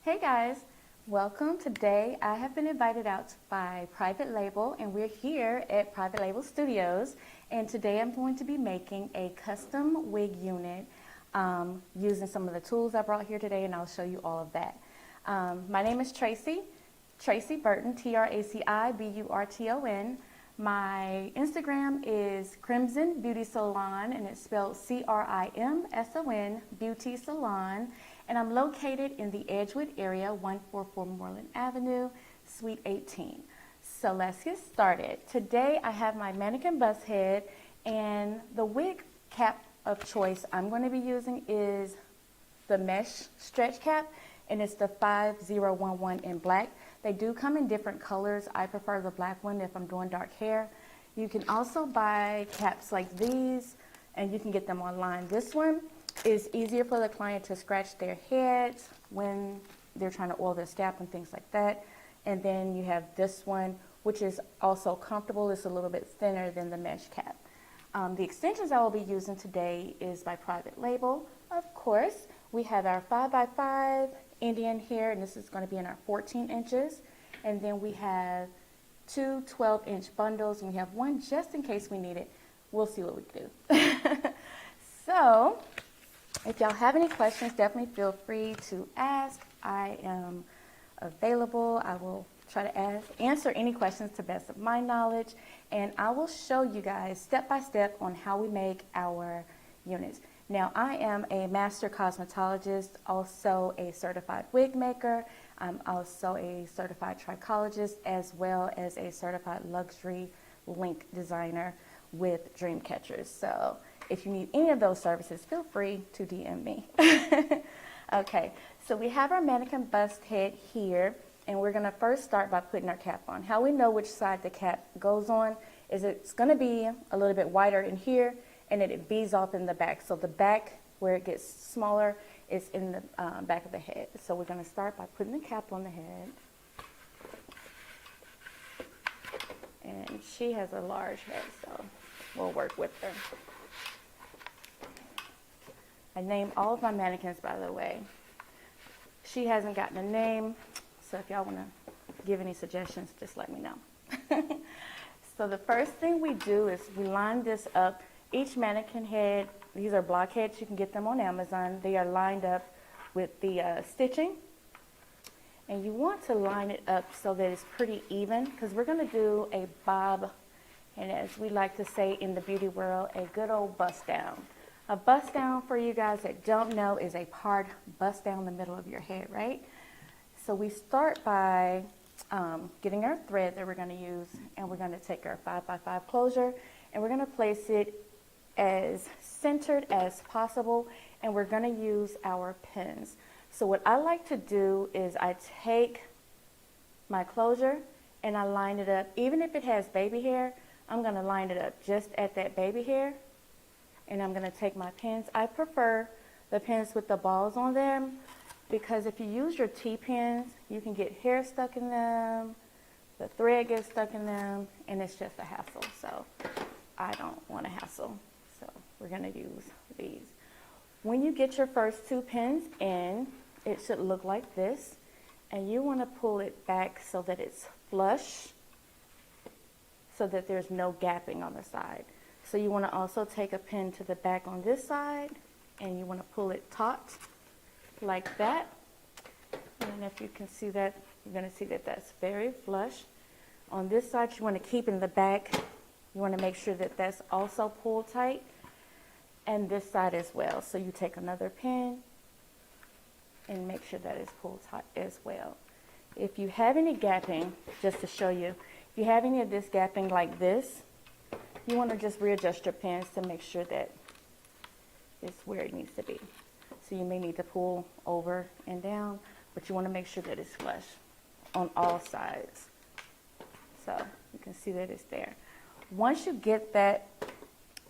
Hey guys, welcome. Today I have been invited out by Private Label and we're here at Private Label Studios, and today I'm going to be making a custom wig unit using some of the tools I brought here today, and I'll show you all of that. My name is Traci Burton, Traciburton. My Instagram is Crimson Beauty Salon, and it's spelled Crimson Beauty Salon. And I'm located in the Edgewood area, 144 Moreland Avenue, Suite 18. So let's get started. Today I have my mannequin bust head, and the wig cap of choice I'm going to be using is the mesh stretch cap, and it's the 5011 in black. They do come in different colors. I prefer the black one if I'm doing dark hair. You can also buy caps like these, and you can get them online. This one is easier for the client to scratch their heads when they're trying to oil their scalp and things like that. And then you have this one, which is also comfortable. It's a little bit thinner than the mesh cap. The extensions I will be using today is by Private Label. Of course, we have our 5x5 Indian hair, and this is going to be in our 14 inches. And then we have two 12-inch bundles, and we have one just in case we need it. We'll see what we do. So, if y'all have any questions, definitely feel free to ask. I am available. I will try to answer any questions to the best of my knowledge, and I will show you guys step by step on how we make our units. Now, I am a master cosmetologist, also a certified wig maker. I'm also a certified trichologist, as well as a certified luxury link designer with dream catchers. So if you need any of those services, feel free to DM me. Okay, so we have our mannequin bust head here, and we're gonna first start by putting our cap on. How we know which side the cap goes on is it's gonna be a little bit wider in here, and it bees off in the back. So the back, where it gets smaller, is in the back of the head. So we're gonna start by putting the cap on the head. And she has a large head, so we'll work with her. I name all of my mannequins, by the way. She hasn't gotten a name, so if y'all wanna give any suggestions, just let me know. So the first thing we do is we line this up. Each mannequin head, these are blockheads, you can get them on Amazon. They are lined up with the stitching. And you want to line it up so that it's pretty even, because we're gonna do a bob, and as we like to say in the beauty world, a good old bust down. A bust down, for you guys that don't know, is a hard bust down the middle of your head, right? So we start by getting our thread that we're gonna use, and we're gonna take our 5x5 closure, and we're gonna place it as centered as possible, and we're gonna use our pins. So what I like to do is I take my closure and I line it up. Even if it has baby hair, I'm gonna line it up just at that baby hair, and I'm gonna take my pins. I prefer the pins with the balls on them, because if you use your T-pins, you can get hair stuck in them, the thread gets stuck in them, and it's just a hassle. So I don't want to hassle. So we're gonna use these. When you get your first two pins in, it should look like this, and you want to pull it back so that it's flush, so that there's no gapping on the side. So you want to also take a pin to the back on this side, and you want to pull it taut like that. And if you can see that, you're going to see that that's very flush. On this side, you want to keep in the back. You want to make sure that that's also pulled tight, and this side as well. So you take another pin and make sure that it's pulled tight as well. If you have any gapping, just to show you, if you have any of this gapping like this, you want to just readjust your pins to make sure that it's where it needs to be. So you may need to pull over and down, but you want to make sure that it's flush on all sides. So you can see that it's there. Once you get that,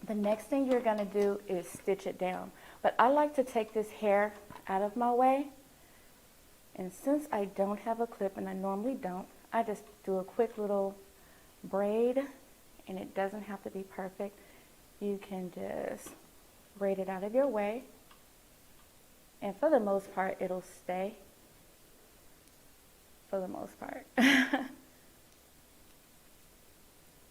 the next thing you're gonna do is stitch it down. But I like to take this hair out of my way. And since I don't have a clip, and I normally don't, I just do a quick little braid, and it doesn't have to be perfect. You can just braid it out of your way. And for the most part, it'll stay. for the most part.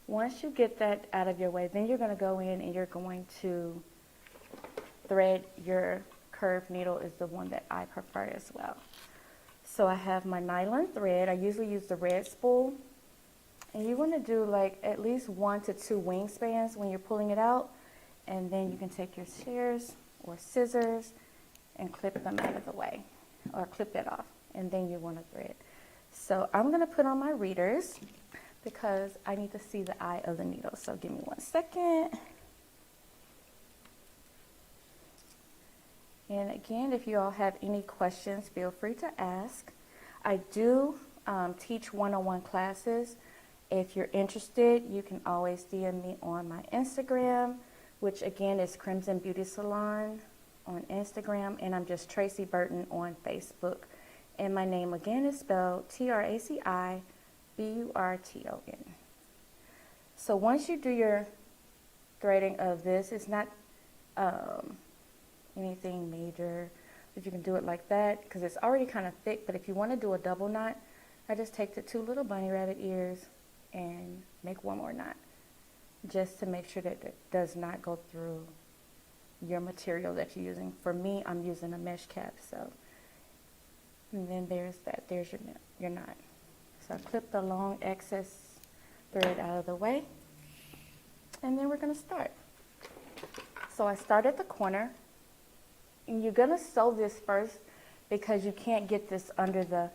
Once you get that out of your way, then you're going to go in and you're going to thread your curved needle is the one that I prefer as well. So I have my nylon thread. I usually use the red spool. And you want to do like at least 1 to 2 wingspans when you're pulling it out. And then you can take your shears or scissors and clip them out of the way, or clip it off. And then you want to thread. So I'm going to put on my readers because I need to see the eye of the needle. So give me 1 second. And again, if you all have any questions, feel free to ask. I do teach one-on-one classes. If you're interested, you can always DM me on my Instagram, which again is Crimson Beauty Salon on Instagram, and I'm just Traci Burton on Facebook. And my name again is spelled Traci Burton. So once you do your threading of this, it's not anything major, but you can do it like that because it's already kind of thick. But if you want to do a double knot, I just take the 2 little bunny rabbit ears and make 1 more knot just to make sure that it does not go through your material that you're using. For me, I'm using a mesh cap, so, and then there's your knot. So I clip the long excess thread out of the way, and then we're going to start. So I start at the corner, and you're going to sew this first because you can't get this under the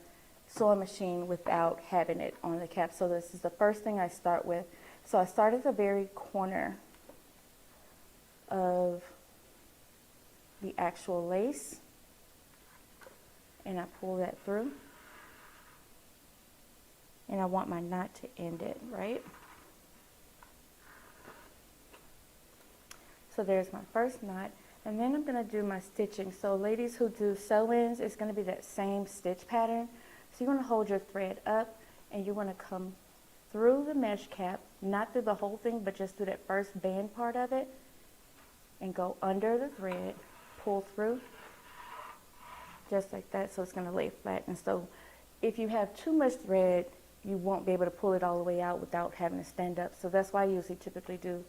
sewing machine without having it on the cap. So this is the first thing I start with. So I start at the very corner of the actual lace, and I pull that through, and I want my knot to end it, right? So there's my first knot, and then I'm going to do my stitching. So ladies who do sew-ins, it's going to be that same stitch pattern. So you want to hold your thread up, and you want to come through the mesh cap, not through the whole thing, but just through that first band part of it, and go under the thread, pull through, just like that, so it's going to lay flat. And so if you have too much thread, you won't be able to pull it all the way out without having to stand up. So that's why I usually typically do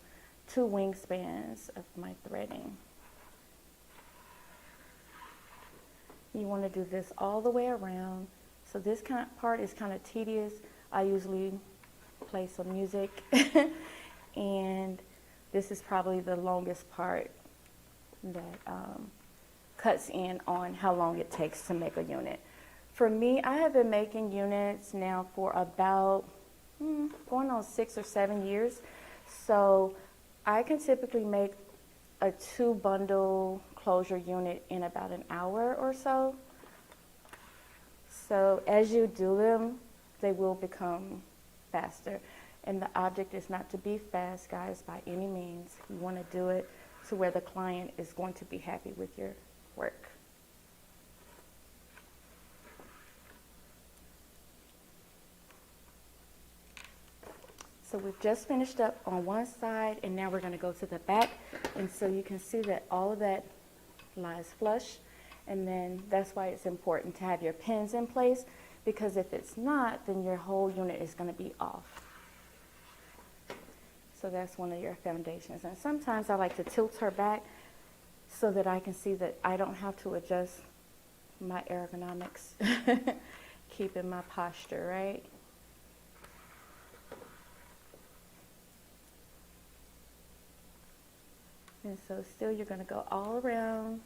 2 wingspans of my threading. You want to do this all the way around. So this part is kind of tedious. I usually play some music and this is probably the longest part that cuts in on how long it takes to make a unit. For me, I have been making units now for about going on 6 or 7 years. So I can typically make a 2-bundle closure unit in about an hour or so. So as you do them, they will become faster. And the object is not to be fast, guys, by any means. You want to do it to where the client is going to be happy with your work. So we've just finished up on one side, and now we're going to go to the back. And so you can see that all of that lies flush. And then that's why it's important to have your pins in place, because if it's not, then your whole unit is going to be off. So that's one of your foundations. And sometimes I like to tilt her back so that I can see that I don't have to adjust my ergonomics, keeping my posture, right? And so still you're going to go all around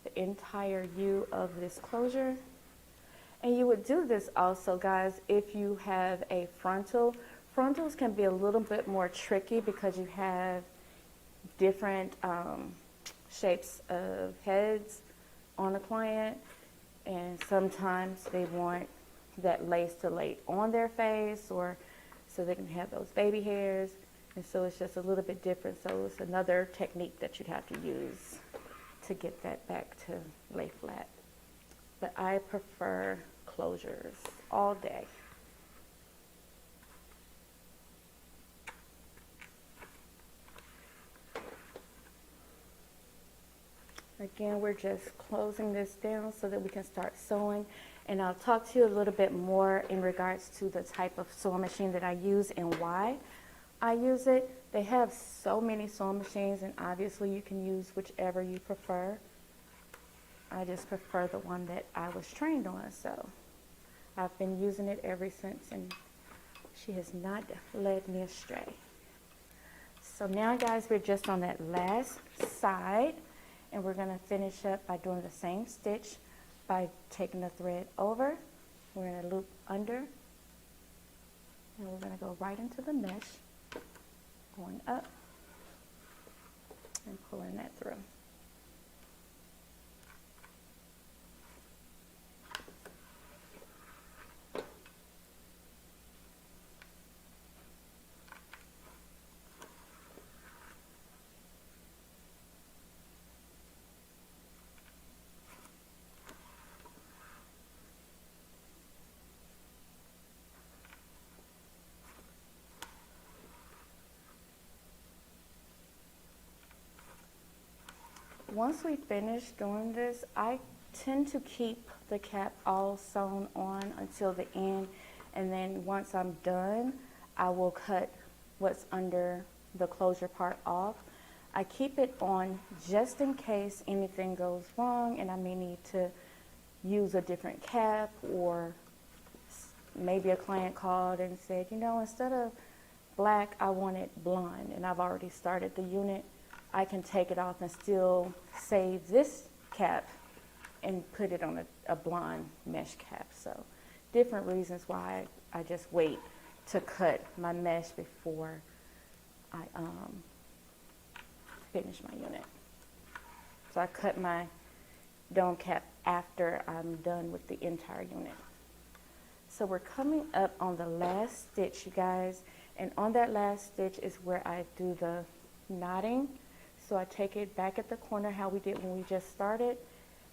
the entire U of this closure. And you would do this also, guys, if you have a frontal. Frontals can be a little bit more tricky because you have different shapes of heads on a client, and sometimes they want that lace to lay on their face, or so they can have those baby hairs, and so it's just a little bit different. So it's another technique that you'd have to use to get that back to lay flat. But I prefer closures all day. I Again, we're just closing this down so that we can start sewing. And I'll talk to you a little bit more in regards to the type of sewing machine that I use and why I use it. They have so many sewing machines, and obviously you can use whichever you prefer. I just prefer the one that I was trained on, so I've been using it ever since, and she has not led me astray. So now, guys, we're just on that last side, and we're going to finish up by doing the same stitch by taking the thread over. We're going to loop under, and we're going to go right into the mesh, going up and pulling that through. Once we finish doing this, I tend to keep the cap all sewn on until the end, and then once I'm done, I will cut what's under the closure part off. I keep it on just in case anything goes wrong and I may need to use a different cap, or maybe a client called and said, you know, instead of black, I want it blonde, and I've already started the unit. I can take it off and still save this cap and put it on a blonde mesh cap. So different reasons why I just wait to cut my mesh before I finish my unit. So I cut my dome cap after I'm done with the entire unit. So we're coming up on the last stitch, you guys, and on that last stitch is where I do the knotting. So I take it back at the corner how we did when we just started.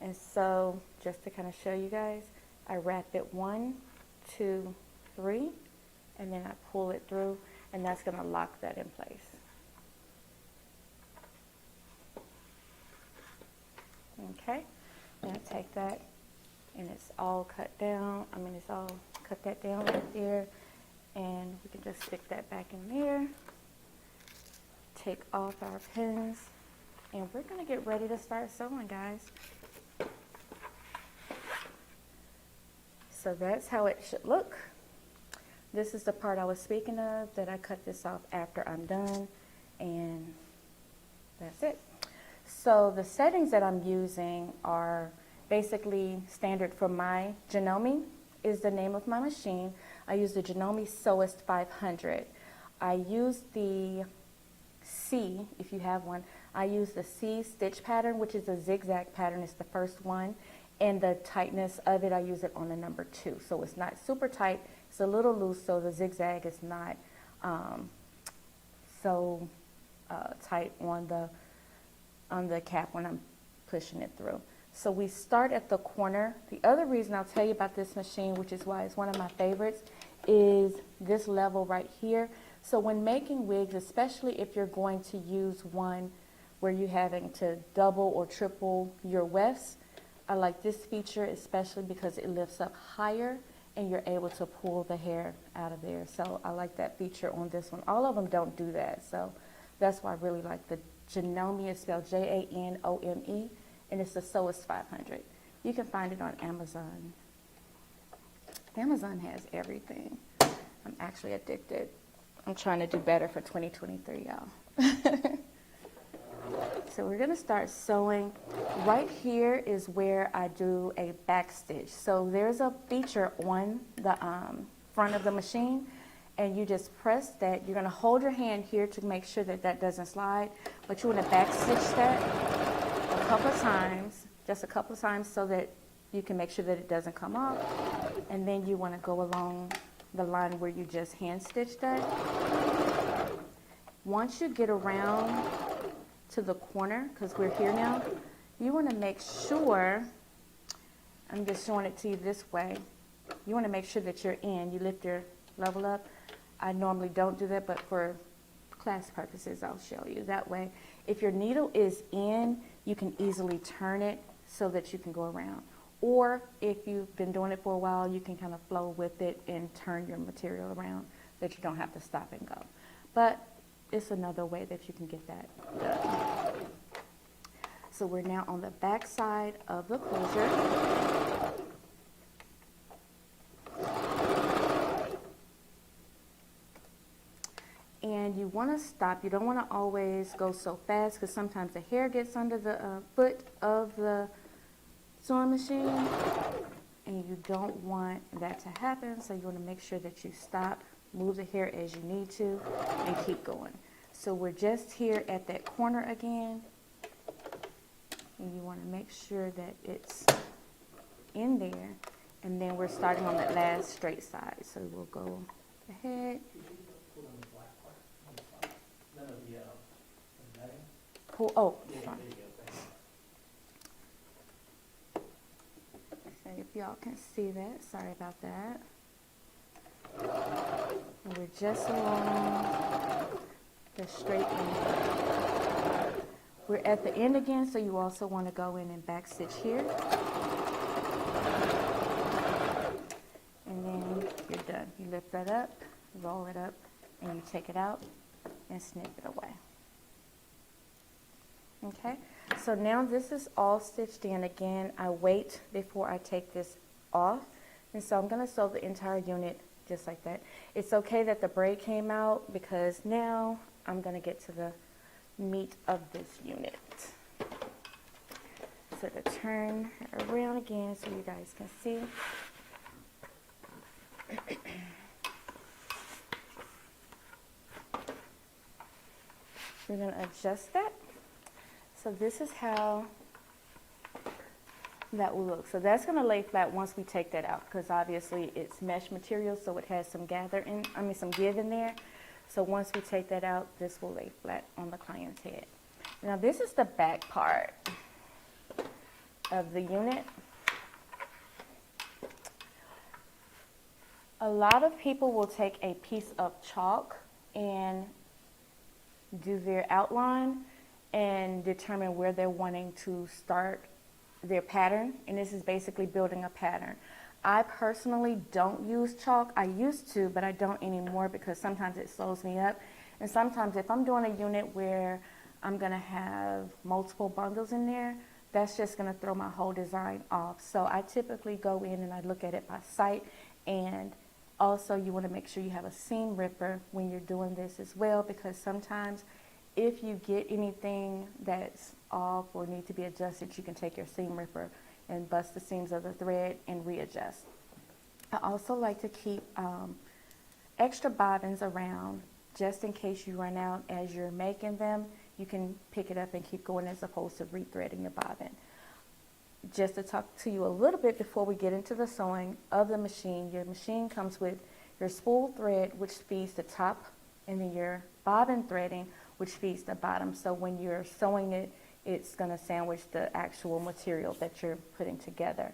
And so just to kind of show you guys, I wrap it 1, 2, 3, and then I pull it through, and that's going to lock that in place. Okay, now take that, and it's all cut down. It's all cut that down right there, and we can just stick that back in there. Take off our pins, and we're going to get ready to start sewing, guys. So that's how it should look. This is the part I was speaking of, that I cut this off after I'm done, and that's it. So the settings that I'm using are basically standard for my Janome is the name of my machine. I use the Janome Sewist 500. I use the C, if you have one, I use the C stitch pattern, which is a zigzag pattern. It's the first one, and the tightness of it, I use it on the number 2. So it's not super tight, it's a little loose, so the zigzag is not so tight on the cap when I'm pushing it through. So we start at the corner. The other reason I'll tell you about this machine, which is why it's one of my favorites, is this level right here. So when making wigs, especially if you're going to use one where you're having to double or triple your wefts, I like this feature especially because it lifts up higher and you're able to pull the hair out of there. So I like that feature on this one. All of them don't do that, so that's why I really like the Janome. Is spelled Janome, and it's the Sewist 500. You can find it on Amazon. Amazon has everything. I'm actually addicted. I'm trying to do better for 2023, y'all. So we're gonna start sewing. Right here is where I do a back stitch. So there's a feature on the front of the machine, and you just press that. You're gonna hold your hand here to make sure that that doesn't slide, but you wanna back stitch that a couple of times, just a couple of times, so that you can make sure that it doesn't come off. And then you wanna go along the line where you just hand stitched that. Once you get around to the corner, because we're here now, you want to make sure, I'm just showing it to you this way, you want to make sure that you're in, you lift your level up. I normally don't do that, but for class purposes I'll show you. That way, if your needle is in, you can easily turn it so that you can go around. Or if you've been doing it for a while, you can kind of flow with it and turn your material around that you don't have to stop and go. But it's another way that you can get that done. So we're now on the back side of the closure. And you want to stop. You don't want to always go so fast because sometimes the hair gets under the foot of the sewing machine, and you don't want that to happen. So you want to make sure that you stop, move the hair as you need to, and keep going. So we're just here at that corner again, and you want to make sure that it's in there, and then we're starting on that last straight side. So we'll go ahead. Pull, oh, sorry. So if y'all can see that, sorry about that. And we're just along the straight end. We're at the end again, so you also want to go in and back stitch here. And then you're done. You lift that up, roll it up, and you take it out and snip it away. Okay, so now this is all stitched in. Again, I wait before I take this off, and so I'm going to sew the entire unit just like that. It's okay that the braid came out because now I'm going to get to the meat of this unit. So to turn it around again so you guys can see. We're going to adjust that. So this is how that will look. So that's going to lay flat once we take that out because obviously it's mesh material, so it has some some give in there. So once we take that out, this will lay flat on the client's head. Now this is the back part of the unit. A lot of people will take a piece of chalk and do their outline and determine where they're wanting to start their pattern, and this is basically building a pattern. I personally don't use chalk. I used to, but I don't anymore because sometimes it slows me up, and sometimes if I'm doing a unit where I'm going to have multiple bundles in there, that's just going to throw my whole design off. So I typically go in and I look at it by sight, and also you want to make sure you have a seam ripper when you're doing this as well, because sometimes if you get anything that's off or need to be adjusted, you can take your seam ripper and bust the seams of the thread and readjust. I also like to keep extra bobbins around just in case you run out as you're making them. You can pick it up and keep going as opposed to rethreading your bobbin. Just to talk to you a little bit before we get into the sewing of the machine, your machine comes with your spool thread, which feeds the top, and then your bobbin threading, which feeds the bottom. So when you're sewing it, it's going to sandwich the actual material that you're putting together.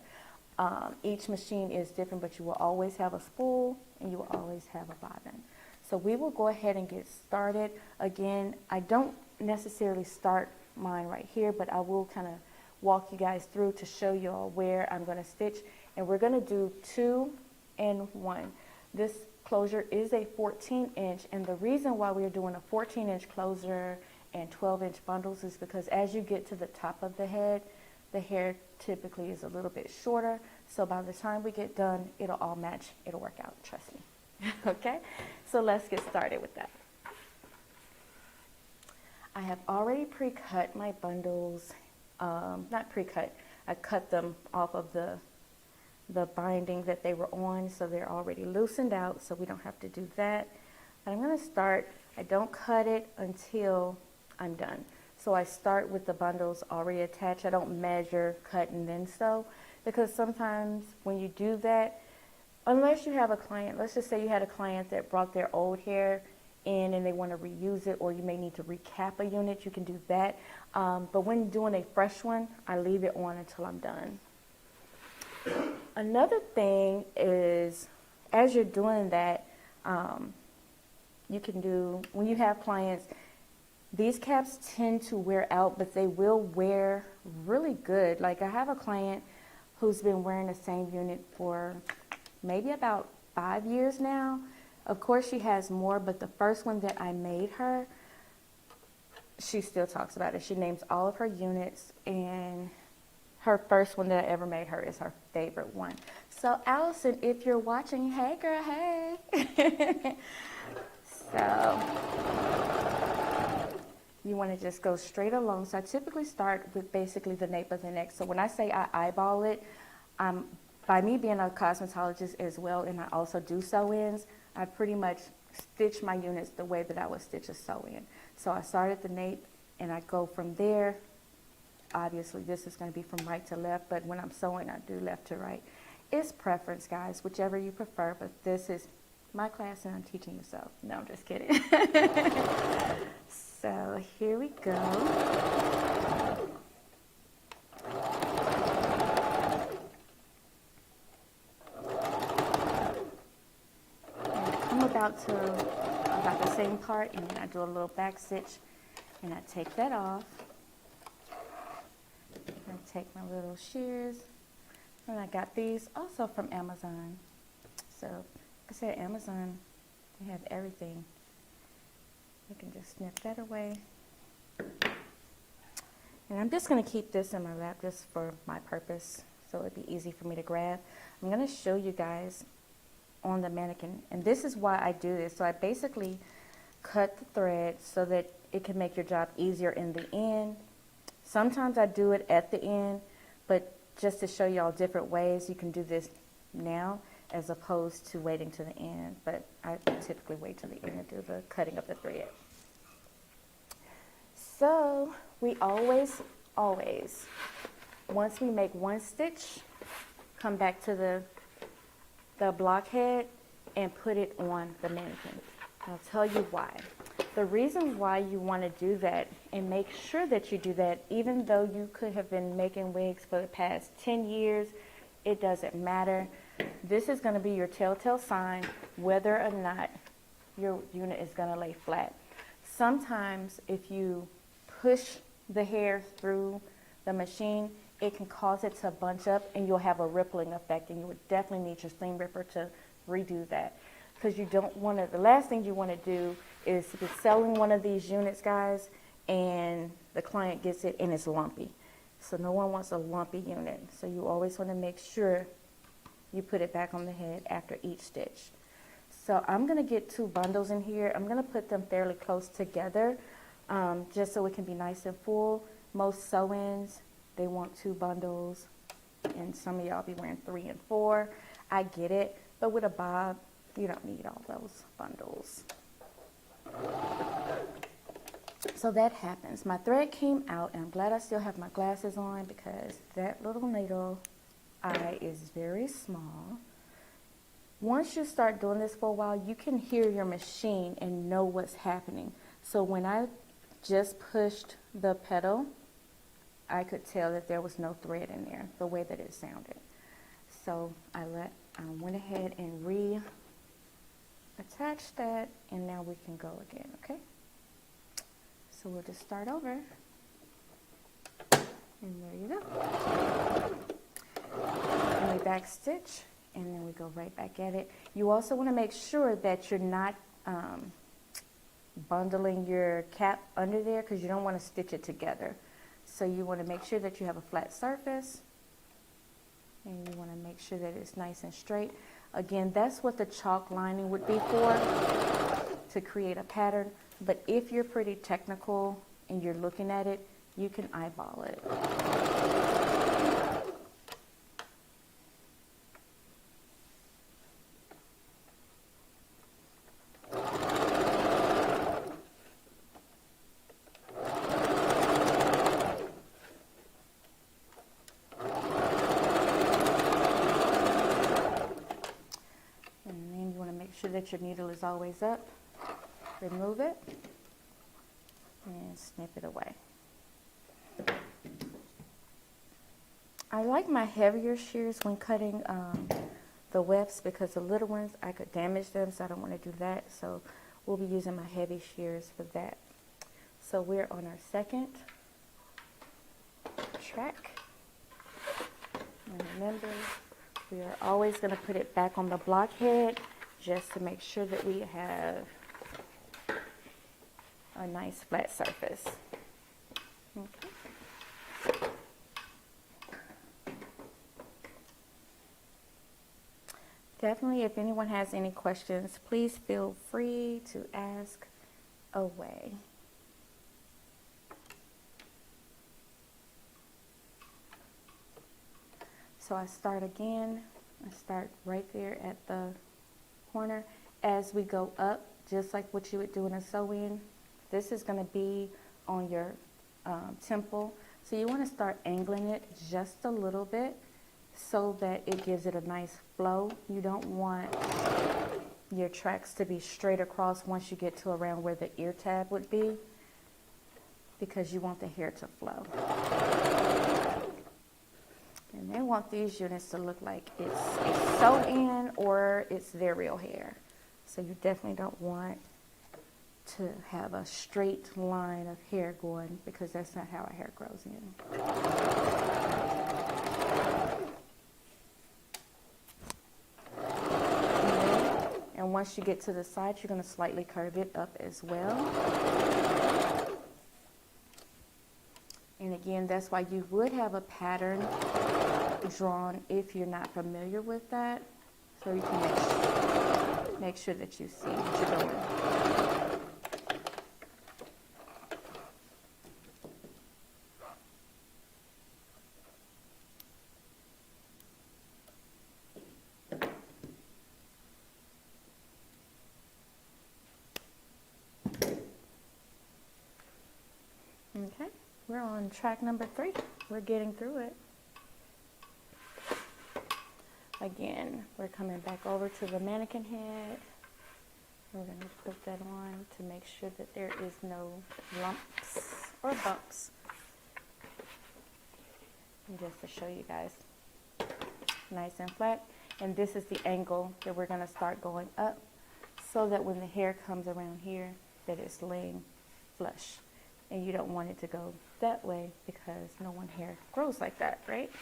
Each machine is different, but you will always have a spool and you will always have a bobbin. So we will go ahead and get started. Again, I don't necessarily start mine right here, but I will kind of walk you guys through to show you all where I'm going to stitch. And we're going to do 2 and 1. This closure is a 14-inch, and the reason why we're doing a 14-inch closure and 12-inch bundles is because as you get to the top of the head, the hair typically is a little bit shorter, so by the time we get done, it'll all match. It'll work out, trust me. Okay, so let's get started with that. I have already pre-cut my bundles, not pre-cut, I cut them off of the binding that they were on, so they're already loosened out, so we don't have to do that. And I'm going to start, I don't cut it until I'm done. So I start with the bundles already attached. I don't measure, cut, and then sew, because sometimes when you do that, unless you have a client, let's just say you had a client that brought their old hair in and they want to reuse it, or you may need to recap a unit, you can do that. But when doing a fresh one, I leave it on until I'm done. Another thing is, as you're doing that, you can do, when you have clients, These caps tend to wear out, but they will wear really good. Like I have a client who's been wearing the same unit for maybe about 5 years now. Of course she has more, but the first one that I made her, she still talks about it. She names all of her units, and her first one that I ever made her is her favorite one. So Allison, if you're watching, hey girl, hey. So you want to just go straight along. So I typically start with basically the nape of the neck. So when I say I eyeball it, by me being a cosmetologist as well, and I also do sew-ins, I pretty much stitch my units the way that I would stitch a sew-in. So I start at the nape and I go from there. Obviously this is going to be from right to left, but when I'm sewing I do left to right. It's preference, guys, whichever you prefer, but this is my class and I'm teaching you so. No, I'm just kidding. So here we go. About the same part, and then I do a little back stitch and I take that off. I take my little shears, and I got these also from Amazon. So like I said, Amazon, they have everything. You can just snip that away, and I'm just going to keep this in my lap just for my purpose so it'd be easy for me to grab. I'm going to show you guys on the mannequin, and this is why I do this. So I basically cut the thread so that it can make your job easier in the end. Sometimes I do it at the end, but just to show y'all different ways, you can do this now as opposed to waiting to the end, but I typically wait to the end to do the cutting of the thread. So we always, once we make one stitch, come back to the blockhead and put it on the mannequin. I'll tell you why. The reason why you want to do that, and make sure that you do that, even though you could have been making wigs for the past 10 years, it doesn't matter. This is going to be your telltale sign whether or not your unit is going to lay flat. Sometimes if you push the hair through the machine, it can cause it to bunch up and you'll have a rippling effect, and you would definitely need your seam ripper to redo that, because you don't want to, the last thing you want to do is to be selling one of these units, guys, and the client gets it and it's lumpy. So no one wants a lumpy unit. So you always want to make sure you put it back on the head after each stitch. So I'm going to get 2 bundles in here. I'm going to put them fairly close together, just so it can be nice and full. Most sew-ins, they want 2 bundles, and some of y'all be wearing 3 and 4. I get it, but with a bob, you don't need all those bundles. So that happens. My thread came out, and I'm glad I still have my glasses on, because that little needle eye is very small. Once you start doing this for a while, you can hear your machine and know what's happening. So when I just pushed the pedal, I could tell that there was no thread in there, the way that it sounded. So I went ahead and reattach that, and now we can go again, okay? So we'll just start over, and there you go. And we back stitch, and then we go right back at it. You also want to make sure that you're not bundling your cap under there, because you don't want to stitch it together. So you want to make sure that you have a flat surface, and you want to make sure that it's nice and straight. Again, that's what the chalk lining would be for, to create a pattern. But if you're pretty technical and you're looking at it, you can eyeball it. Sure that your needle is always up. Remove it and snip it away. I like my heavier shears when cutting the wefts, because the little ones, I could damage them, so I don't want to do that. So we'll be using my heavy shears for that. So we're on our second track. And remember, we are always going to put it back on the blockhead just to make sure that we have a nice flat surface. Okay. Definitely, if anyone has any questions, please feel free to ask away. So I start again. I start right there at the corner. As we go up, just like what you would do in a sew-in, this is going to be on your temple. So you want to start angling it just a little bit so that it gives it a nice flow. You don't want your tracks to be straight across once you get to around where the ear tab would be, because you want the hair to flow. And they want these units to look like it's a sew-in or it's their real hair. So you definitely don't want to have a straight line of hair going, because that's not how our hair grows in. And once you get to the side, you're going to slightly curve it up as well. And again, that's why you would have a pattern drawn if you're not familiar with that, so you can make sure that you see what you're doing. Okay, we're on track number 3. We're getting through it. Again, we're coming back over to the mannequin head. We're going to put that on to make sure that there is no lumps or bumps. And just to show you guys, nice and flat. And this is the angle that we're going to start going up, so that when the hair comes around here, that it's laying flush. And you don't want it to go that way, because no one hair grows like that, right?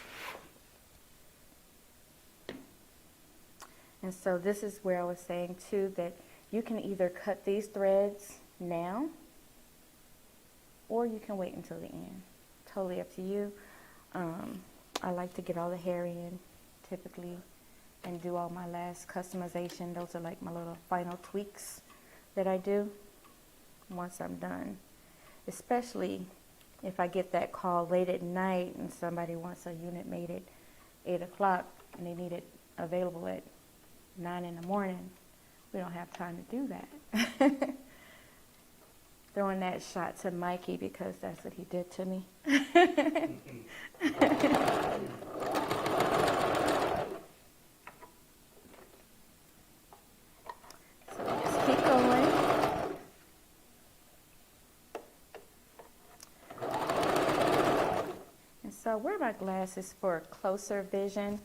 And so this is where I was saying too, that you can either cut these threads now, or you can wait until the end. Totally up to you. I like to get all the hair in typically and do all my last customization. Those are like my little final tweaks that I do once I'm done. Especially if I get that call late at night and somebody wants a unit made at 8 o'clock and they need it available at 9 in the morning. We don't have time to do that. Throwing that shot to Mikey, because that's what he did to me. So just keep going. And so I wear my glasses for closer vision.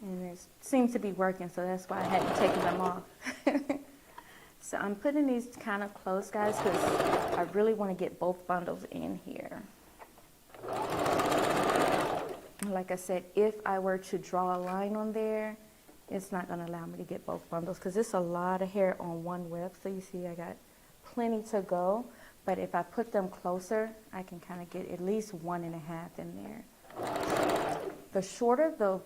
And it seems to be working, so that's why I hadn't taken them off. So I'm putting these kind of close, guys, because I really want to get both bundles in here. Like I said, if I were to draw a line on there, it's not going to allow me to get both bundles, because it's a lot of hair on one whip. So you see I got plenty to go, but if I put them closer, I can kind of get at least 1.5 in there. The shorter the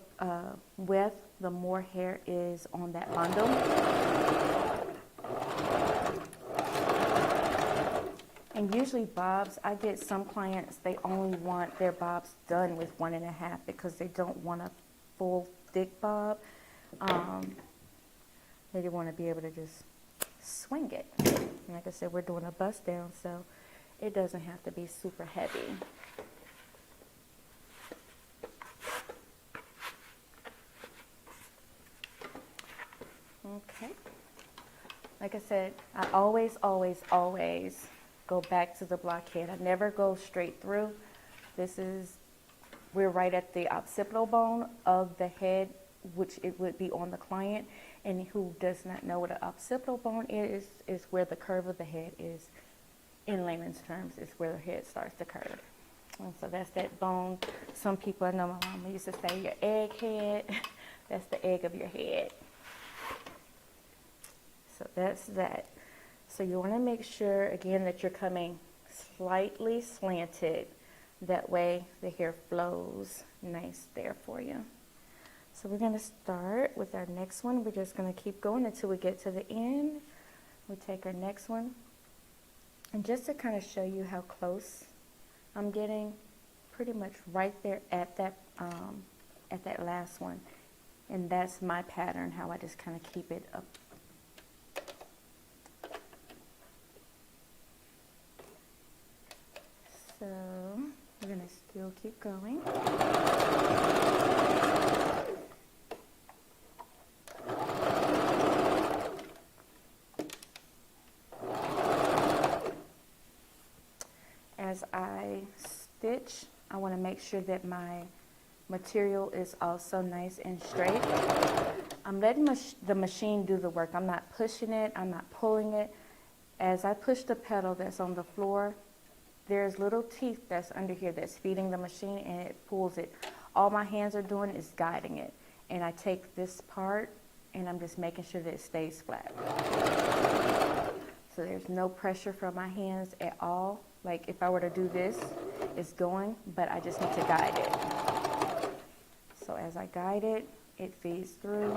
width, the more hair is on that bundle. And usually bobs, I get some clients, they only want their bobs done with 1.5 because they don't want a full thick bob. They want to be able to just swing it. And like I said, we're doing a bust down, so it doesn't have to be super heavy. Okay. Like I said, I always go back to the blockhead. I never go straight through. We're right at the occipital bone of the head, which it would be on the client. And who does not know what an occipital bone is where the curve of the head is in layman's terms, is where the head starts to curve. And so that's that bone. Some people, I know my mama used to say your egg head. That's the egg of your head. So that's that. So you want to make sure, again, that you're coming slightly slanted. That way the hair flows nice there for you. So we're going to start with our next one. We're just going to keep going until we get to the end. We take our next one. And just to kind of show you how close I'm getting, pretty much right there at that last one. And that's my pattern, how I just kind of keep it up. So we're going to still keep going. As I stitch, I want to make sure that my material is also nice and straight. I'm letting the machine do the work. I'm not pushing it. I'm not pulling it. As I push the pedal that's on the floor, there's little teeth that's under here that's feeding the machine, and it pulls it. All my hands are doing is guiding it. And I take this part, and I'm just making sure that it stays flat. So there's no pressure from my hands at all. Like if I were to do this, it's going, but I just need to guide it. So as I guide it, it feeds through.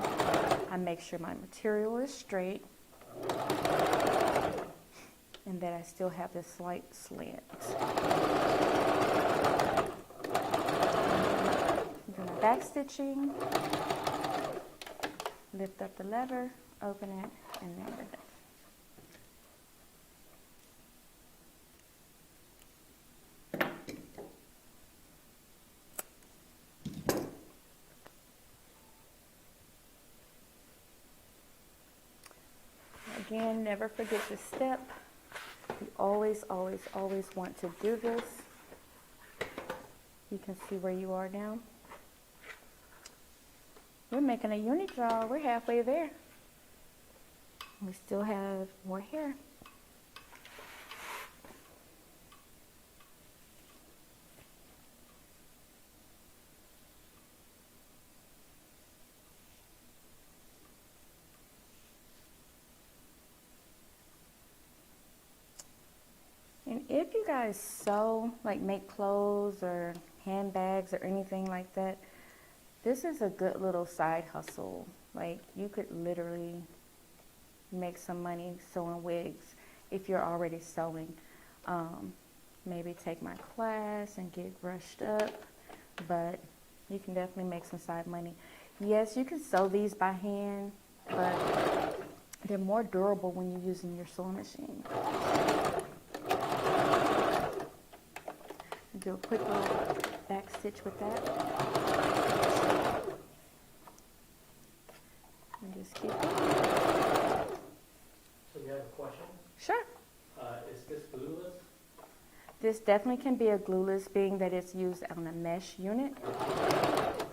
I make sure my material is straight and that I still have this slight slant. Do my back stitching, lift up the lever, open it, and then we're done. Again, never forget to step. You always, always, always want to do this. You can see where you are now. We're making a unit draw. We're halfway there. We still have more hair. And if you guys sew, like make clothes or handbags or anything like that, this is a good little side hustle. Like you could literally make some money sewing wigs if you're already sewing. Maybe take my class and get brushed up, but you can definitely make some side money. Yes, you can sew these by hand, but they're more durable when you're using your sewing machine. Do a quick little back stitch with that. And just keep it. So you have a question? Sure. Is this glueless? This definitely can be a glueless, being that it's used on a mesh unit.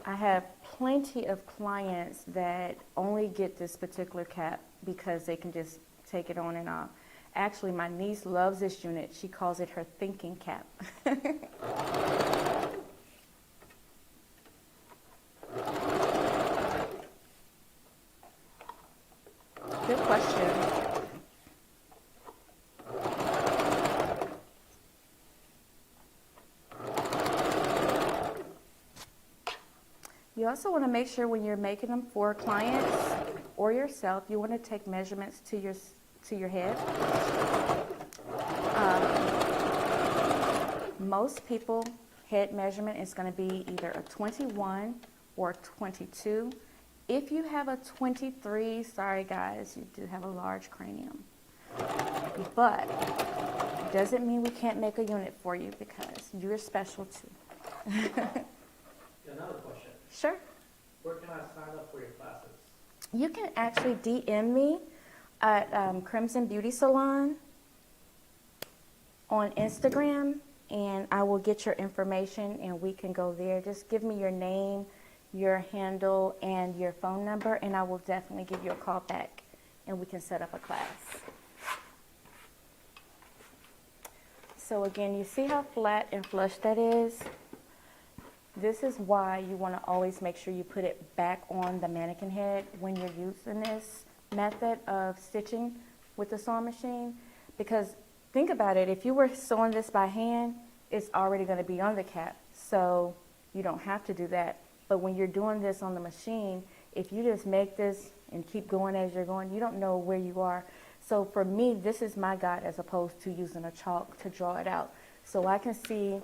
I have plenty of clients that only get this particular cap because they can just take it on and off. Actually, my niece loves this unit. She calls it her thinking cap. Good question. You also want to make sure when you're making them for clients or yourself, you want to take measurements to your head. Most people, head measurement is going to be either a 21 or a 22. If you have a 23, sorry guys, you do have a large cranium. But it doesn't mean we can't make a unit for you because you're special too. Another question. Sure. Where can I sign up for your classes? You can actually DM me at Crimson Beauty Salon on Instagram, and I will get your information and we can go there. Just give me your name, your handle, and your phone number, and I will definitely give you a call back and we can set up a class. So again, you see how flat and flush that is? This is why you want to always make sure you put it back on the mannequin head when you're using this method of stitching with the sewing machine. Because think about it, if you were sewing this by hand, it's already going to be on the cap. So you don't have to do that. But when you're doing this on the machine, if you just make this and keep going as you're going, you don't know where you are. So for me, this is my guide as opposed to using a chalk to draw it out. So I can see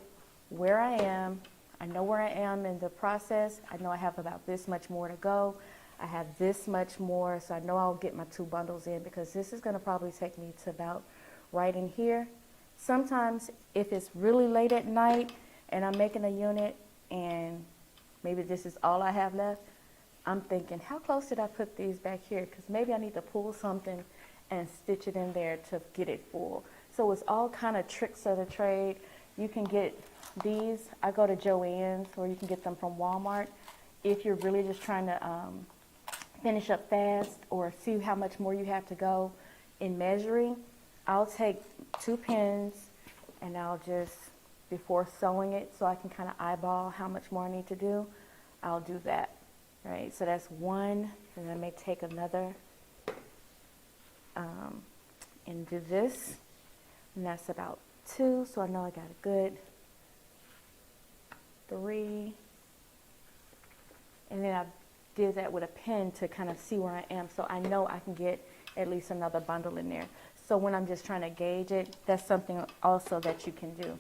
where I am. I know where I am in the process. I know I have about this much more to go. I have this much more, so I know I'll get my 2 bundles in, because this is going to probably take me to about right in here. Sometimes if it's really late at night and I'm making a unit and maybe this is all I have left, I'm thinking, how close did I put these back here? Because maybe I need to pull something and stitch it in there to get it full. So it's all kind of tricks of the trade. You can get these, I go to Joann's, or you can get them from Walmart. If you're really just trying to finish up fast or see how much more you have to go in measuring, I'll take 2 pins and I'll just, before sewing it, so I can kind of eyeball how much more I need to do, I'll do that, right? So that's 1, and I may take another and do this, and that's about 2, so I know I got a good 3, and then I did that with a pen to kind of see where I am, so I know I can get at least another bundle in there. So when I'm just trying to gauge it, that's something also that you can do.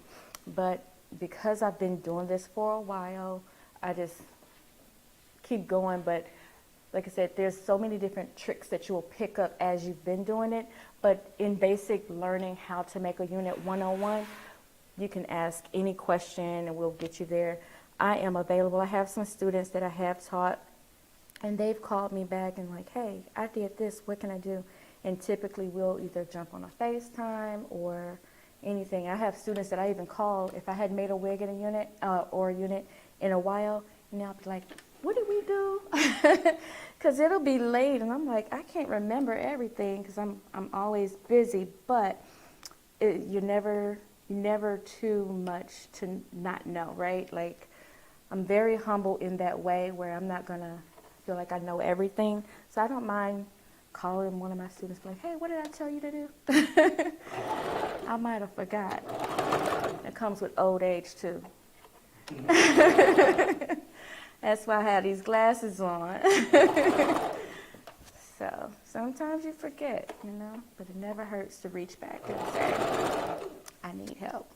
But because I've been doing this for a while, I just keep going. But like I said, there's so many different tricks that you will pick up as you've been doing it. But in basic learning how to make a unit 101, you can ask any question and we'll get you there. I am available. I have some students that I have taught, and they've called me back and like, hey, I did this, what can I do? And typically we'll either jump on a FaceTime or anything. I have students that I even call if I had made a wig in a unit or a unit in a while, and I'll be like, what did we do? Because it'll be late and I'm like, I can't remember everything because I'm always busy, but you're never too much to not know, right? Like, I'm very humble in that way where I'm not gonna feel like I know everything. So I don't mind calling one of my students like, hey, what did I tell you to do? I might have forgot. It comes with old age too. That's why I have these glasses on. So sometimes you forget, you know, but it never hurts to reach back and say, I need help.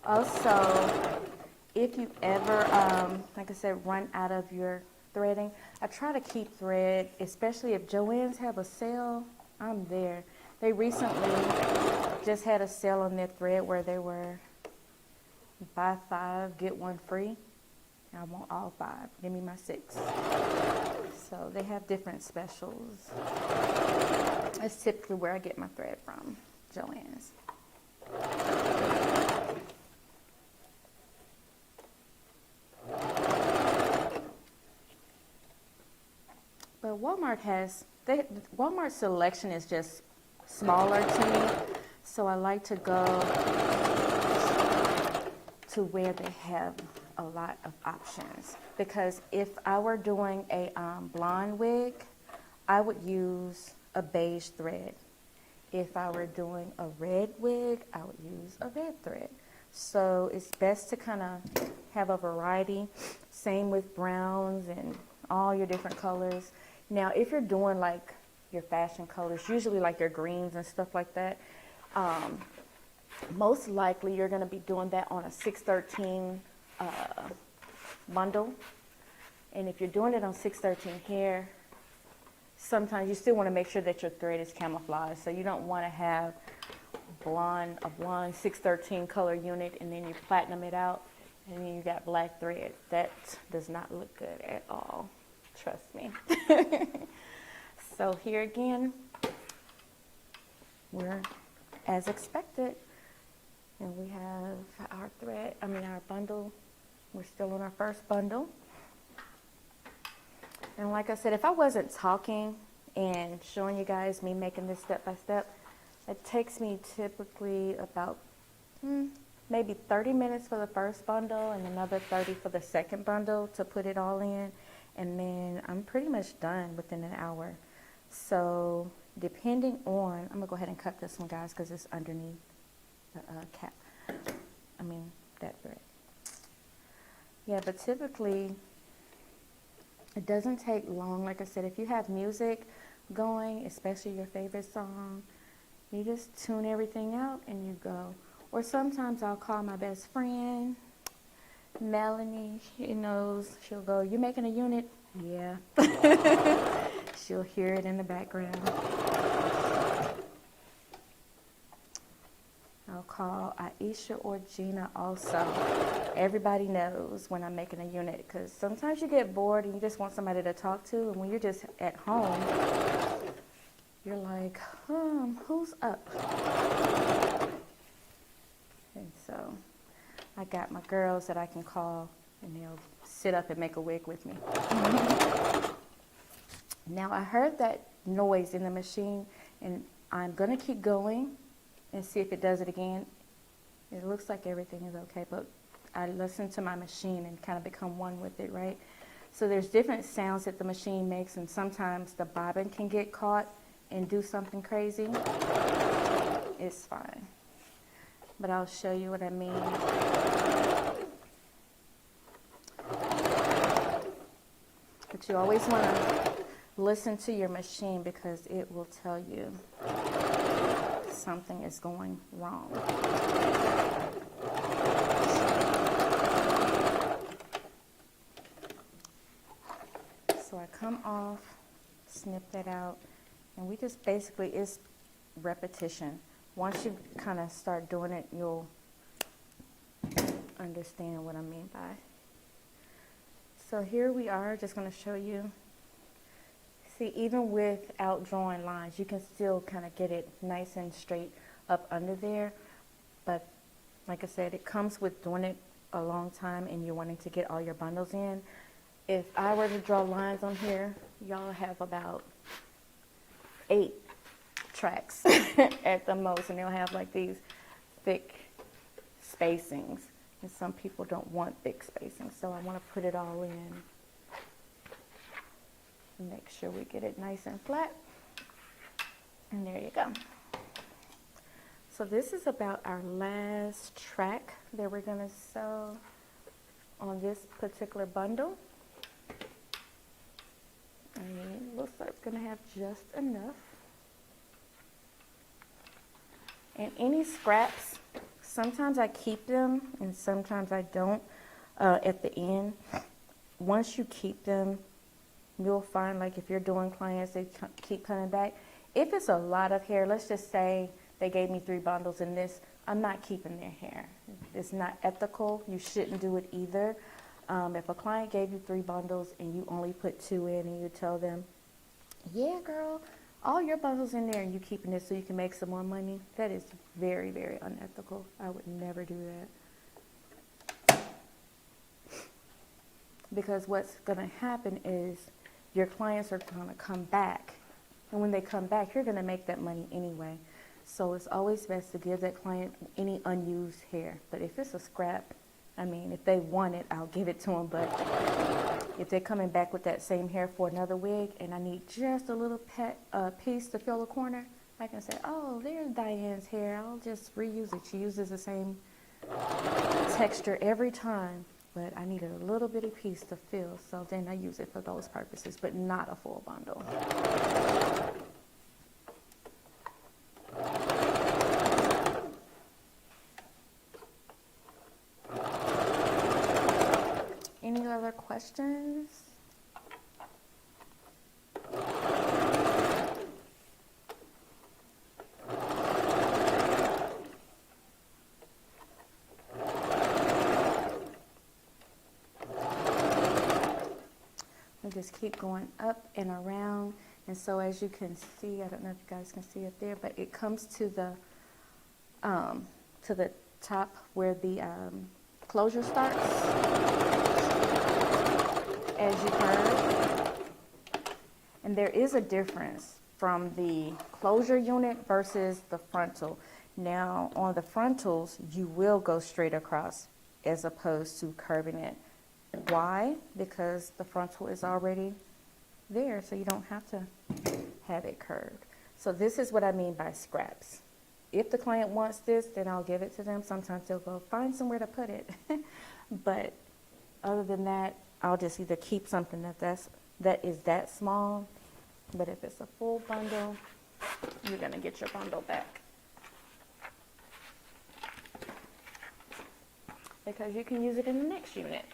Also, if you ever, like I said, run out of your threading, I try to keep thread, especially if Joann's have a sale, I'm there. They recently just had a sale on their thread where they were buy 5, get 1 free. I want all 5, give me my 6. So they have different specials. That's typically where I get my thread from, Joann's. But Walmart's selection is just smaller to me, so I like to go to where they have a lot of options. Because if I were doing a blonde wig, I would use a beige thread. If I were doing a red wig, I would use a red thread. So it's best to kind of have a variety. Same with browns and all your different colors. Now, if you're doing like your fashion colors, usually like your greens and stuff like that, most likely you're going to be doing that on a 613 bundle. And if you're doing it on 613 hair, sometimes you still want to make sure that your thread is camouflaged. So you don't want to have a blonde 613 color unit and then you platinum it out and then you got black thread. That does not look good at all. Trust me. So here again, we're as expected. And we have our our bundle. We're still on our first bundle. And like I said, if I wasn't talking and showing you guys me making this step by step. It takes me typically about maybe 30 minutes for the first bundle and another 30 for the second bundle to put it all in. And then I'm pretty much done within an hour. So depending on, I'm gonna go ahead and cut this one, guys, because it's underneath the cap. That thread. Yeah, but typically it doesn't take long. Like I said, if you have music going, especially your favorite song, you just tune everything out and you go. Or sometimes I'll call my best friend, Melanie. She knows. She'll go, "You making a unit?" Yeah. She'll hear it in the background. I'll call Aisha or Gina also. Everybody knows when I'm making a unit, because sometimes you get bored and you just want somebody to talk to, and when you're just at home, you're like, who's up? And so I got my girls that I can call, and they'll sit up and make a wig with me. Now I heard that noise in the machine, and I'm gonna keep going and see if it does it again. It looks like everything is okay, but I listen to my machine and kind of become one with it, right? So there's different sounds that the machine makes, and sometimes the bobbin can get caught and do something crazy. It's fine, but I'll show you what I mean. But you always want to listen to your machine, because it will tell you something is going wrong. So I come off, snip that out, and we just basically, it's repetition. Once you kind of start doing it, you'll understand what I mean by. So here we are, just going to show you. See, even without drawing lines, you can still kind of get it nice and straight up under there. But like I said, it comes with doing it a long time and you're wanting to get all your bundles in. If I were to draw lines on here, y'all have about 8 tracks at the most, and they'll have like these thick spacings. And some people don't want thick spacings, so I want to put it all in. Make sure we get it nice and flat. And there you go. So this is about our last track that we're going to sew on this particular bundle. And it looks like it's going to have just enough. And any scraps, sometimes I keep them and sometimes I don't at the end. Once you keep them, you'll find, like if you're doing clients, they keep coming back. If it's a lot of hair, let's just say they gave me 3 bundles in this, I'm not keeping their hair. It's not ethical. You shouldn't do it either. If a client gave you 3 bundles and you only put 2 in, and you tell them, yeah, girl, all your bundles in there and you keeping this so you can make some more money, that is very, very unethical. I would never do that. Because what's going to happen is your clients are going to come back. And when they come back, you're going to make that money anyway. So it's always best to give that client any unused hair. But if it's a scrap, I mean, if they want it, I'll give it to them. But if they're coming back with that same hair for another wig and I need just a little piece to fill a corner, I can say, oh, there's Diane's hair. I'll just reuse it. She uses the same texture every time. But I need a little bitty piece to fill, so then I use it for those purposes, but not a full bundle. Any other questions? Just keep going up and around, and so as you can see, I don't know if you guys can see it there, but it comes to the top where the closure starts, as you heard, And there is a difference from the closure unit versus the frontal. Now, on the frontals, you will go straight across as opposed to curving it. Why? Because the frontal is already there, so you don't have to have it curved. So this is what I mean by scraps. If the client wants this, then I'll give it to them. Sometimes they'll go find somewhere to put it. But other than that, I'll just either keep something that is that small, but if it's a full bundle, you're gonna get your bundle back. Because you can use it in the next unit.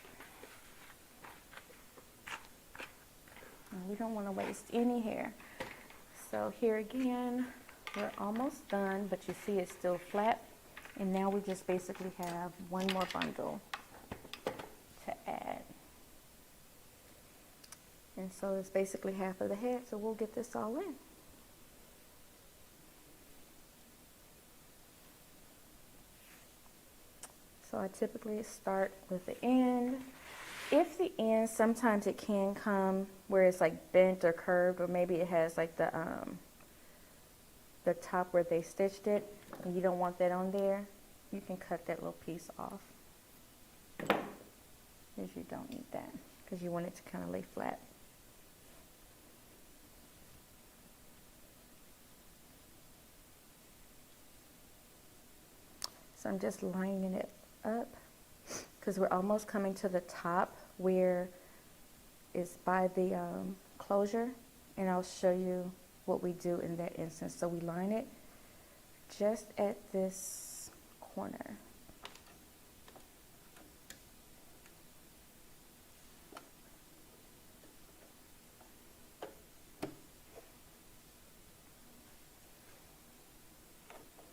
And we don't wanna waste any hair. So here again, we're almost done, but you see it's still flat. And now we just basically have one more bundle to add. And so it's basically half of the head, so we'll get this all in. So I typically start with the end. If the end, sometimes it can come where it's like bent or curved, or maybe it has like the top where they stitched it, and you don't want that on there, you can cut that little piece off. Because you don't need that, because you want it to kind of lay flat. So I'm just lining it up because we're almost coming to the top where it's by the closure, and I'll show you what we do in that instance. So we line it just at this corner.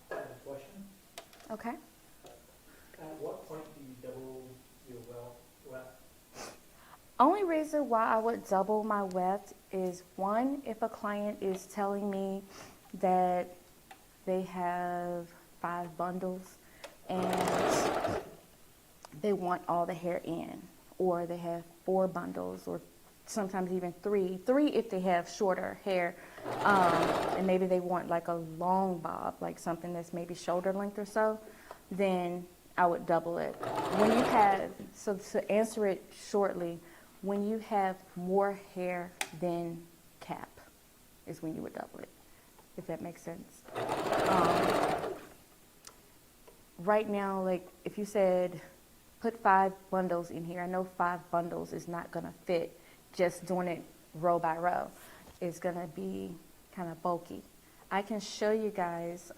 I have a question. Okay. At what point do you double your weft? Only reason why I would double my weft is, one, if a client is telling me that they have 5 bundles and they want all the hair in, or they have 4 bundles, or sometimes even 3 if they have shorter hair, and maybe they want like a long bob, like something that's maybe shoulder length or so, then I would double it. When you have, so to answer it shortly, when you have more hair than cap is when you would double it, if that makes sense. Right now, like if you said put 5 bundles in here, I know 5 bundles is not gonna fit just doing it row by row. It's gonna be kind of bulky. I can show you guys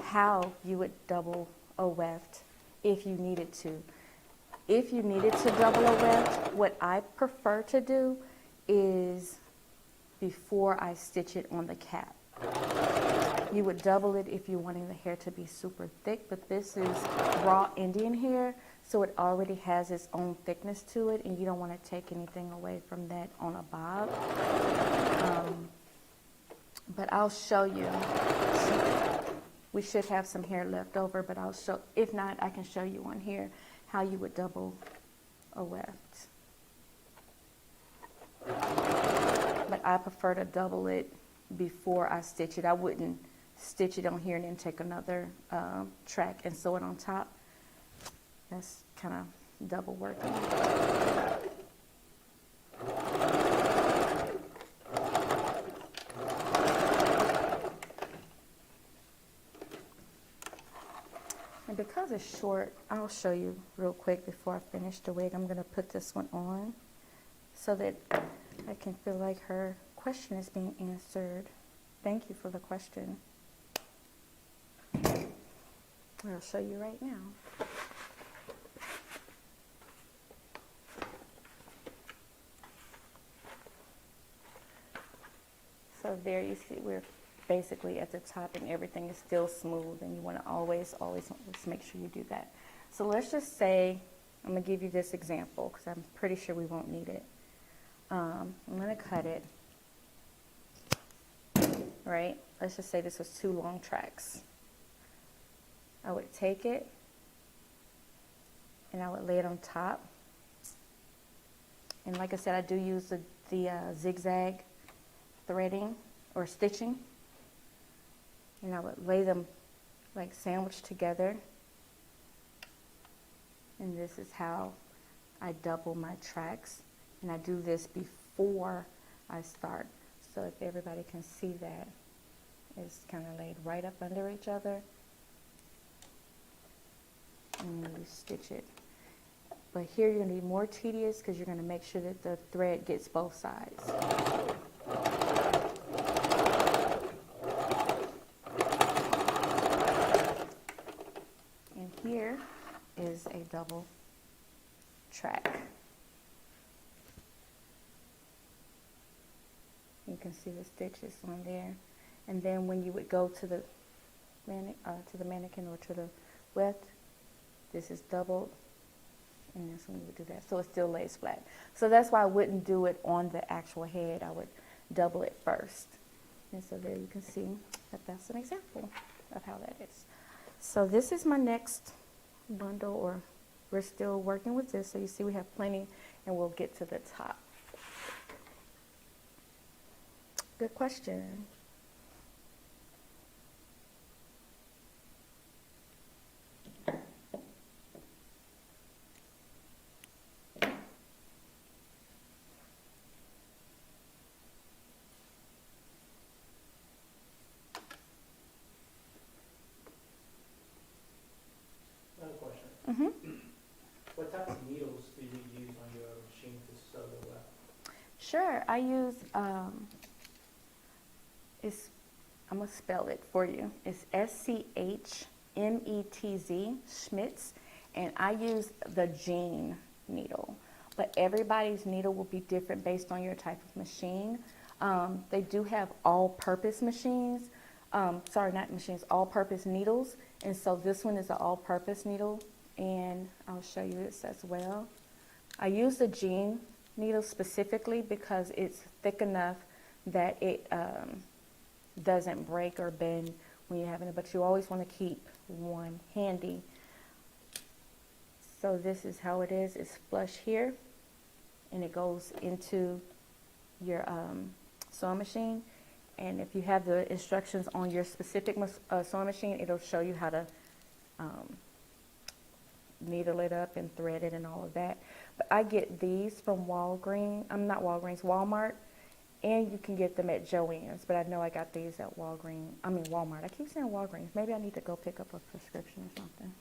how you would double a weft if you needed to. If you needed to double a weft, what I prefer to do is before I stitch it on the cap. You would double it if you're wanting the hair to be super thick, but this is raw Indian hair, so it already has its own thickness to it, and you don't want to take anything away from that on a bob. But I'll show you. We should have some hair left over, but I'll show, if not, I can show you on here how you would double a weft. But I prefer to double it before I stitch it. I wouldn't stitch it on here and then take another track and sew it on top. That's kind of double working. And because it's short, I'll show you real quick before I finish the wig. I'm going to put this one on so that I can feel like her question is being answered. Thank you for the question. I'll show you right now. So there you see we're basically at the top and everything is still smooth, and you want to always make sure you do that. So let's just say, I'm going to give you this example because I'm pretty sure we won't need it. I'm going to cut it, right? Let's just say this was 2 long tracks. I would take it and I would lay it on top. And like I said, I do use the zigzag threading or stitching, and I would lay them like sandwiched together, and this is how I double my tracks, and I do this before I start, so if everybody can see that it's kind of laid right up under each other, and then you stitch it. But here you're going to be more tedious because you're going to make sure that the thread gets both sides. And here is a double track. You can see the stitches on there. And then when you would go to the mannequin or to the weft, this is doubled. And that's when you would do that. So it still lays flat. So that's why I wouldn't do it on the actual head. I would double it first. And so there you can see that that's an example of how that is. So this is my next bundle, or we're still working with this. So you see we have plenty, and we'll get to the top. Good question. Another question. Mm-hmm. What type of needles do you use on your machine to sew the weft? Sure, I use, I'm going to spell it for you. It's SCHMETZ, Schmitz, and I use the jean needle. But everybody's needle will be different based on your type of machine. They do have all-purpose machines. All-purpose needles. And so this one is an all-purpose needle, and I'll show you this as well. I use the jean needle specifically because it's thick enough that it doesn't break or bend when you're having it, but you always want to keep one handy. So this is how it is. It's flush here, and it goes into your sewing machine. And if you have the instructions on your specific sewing machine, it'll show you how to needle it up and thread it and all of that. But I get these from Walmart, and you can get them at Joann's. But I know I got these at Walmart. I keep saying Walgreens. Maybe I need to go pick up a prescription or something.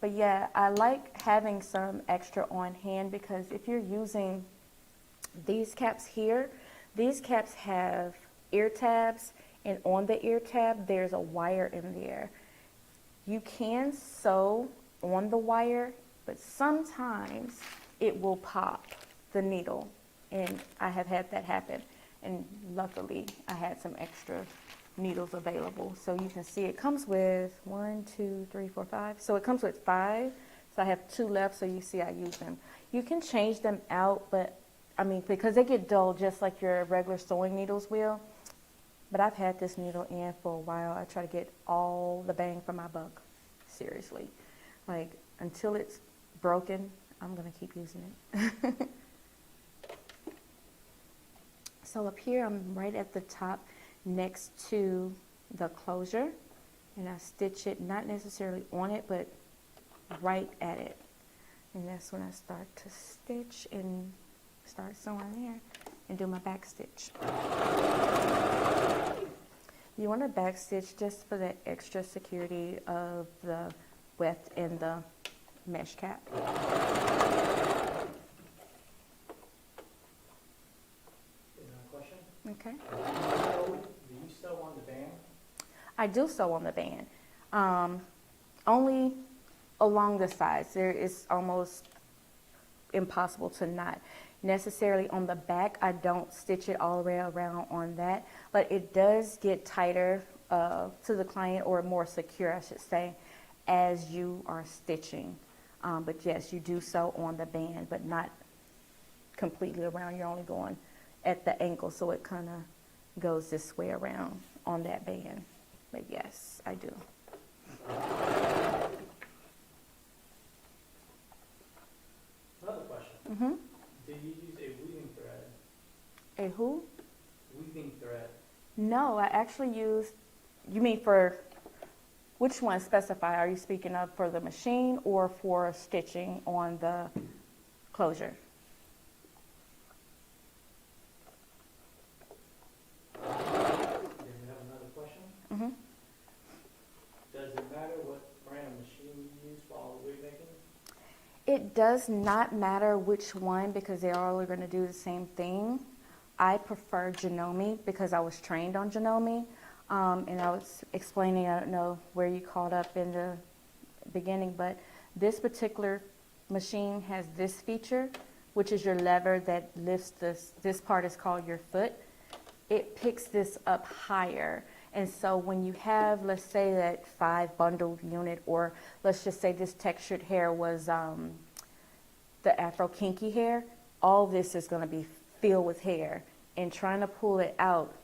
But yeah, I like having some extra on hand because if you're using these caps here, these caps have ear tabs, and on the ear tab, there's a wire in there. You can sew on the wire, but sometimes it will pop the needle, and I have had that happen. And luckily, I had some extra needles available. So you can see it comes with 1, 2, 3, 4, 5. So it comes with 5. So I have 2 left, so you see I use them. You can change them out, but because they get dull just like your regular sewing needles will. But I've had this needle in for a while. I try to get all the bang for my buck. Seriously. Like, until it's broken, I'm going to keep using it. So up here, I'm right at the top next to the closure. And I stitch it, not necessarily on it, but right at it. And that's when I start to stitch and start sewing there and do my back stitch. You want to back stitch just for the extra security of the weft and the mesh cap. Question? Okay. Do you sew on the band? I do sew on the band. Only along the sides. There is almost impossible to not. Necessarily on the back, I don't stitch it all the way around on that, but it does get tighter to the client, or more secure, I should say, as you are stitching. But yes, you do sew on the band, but not completely around. You're only going at the ankle, so it kind of goes this way around on that band. But yes, I do. Another question. Mm-hmm. Do you use A who? Weaving thread. No, I actually used, you mean for, which one specify? Are you speaking of for the machine or for stitching on the closure? Then we have another question. Mm-hmm. Does it matter what brand of machine you use while wig making? It does not matter which one because they're all going to do the same thing. I prefer Janome because I was trained on Janome. And I was explaining, I don't know where you caught up in the beginning, but this particular machine has this feature, which is your lever that lifts this part is called your foot. It picks this up higher. And so when you have, let's say that 5 bundled unit, or let's just say this textured hair was the Afro kinky hair, all this is going to be filled with hair. And trying to pull it out,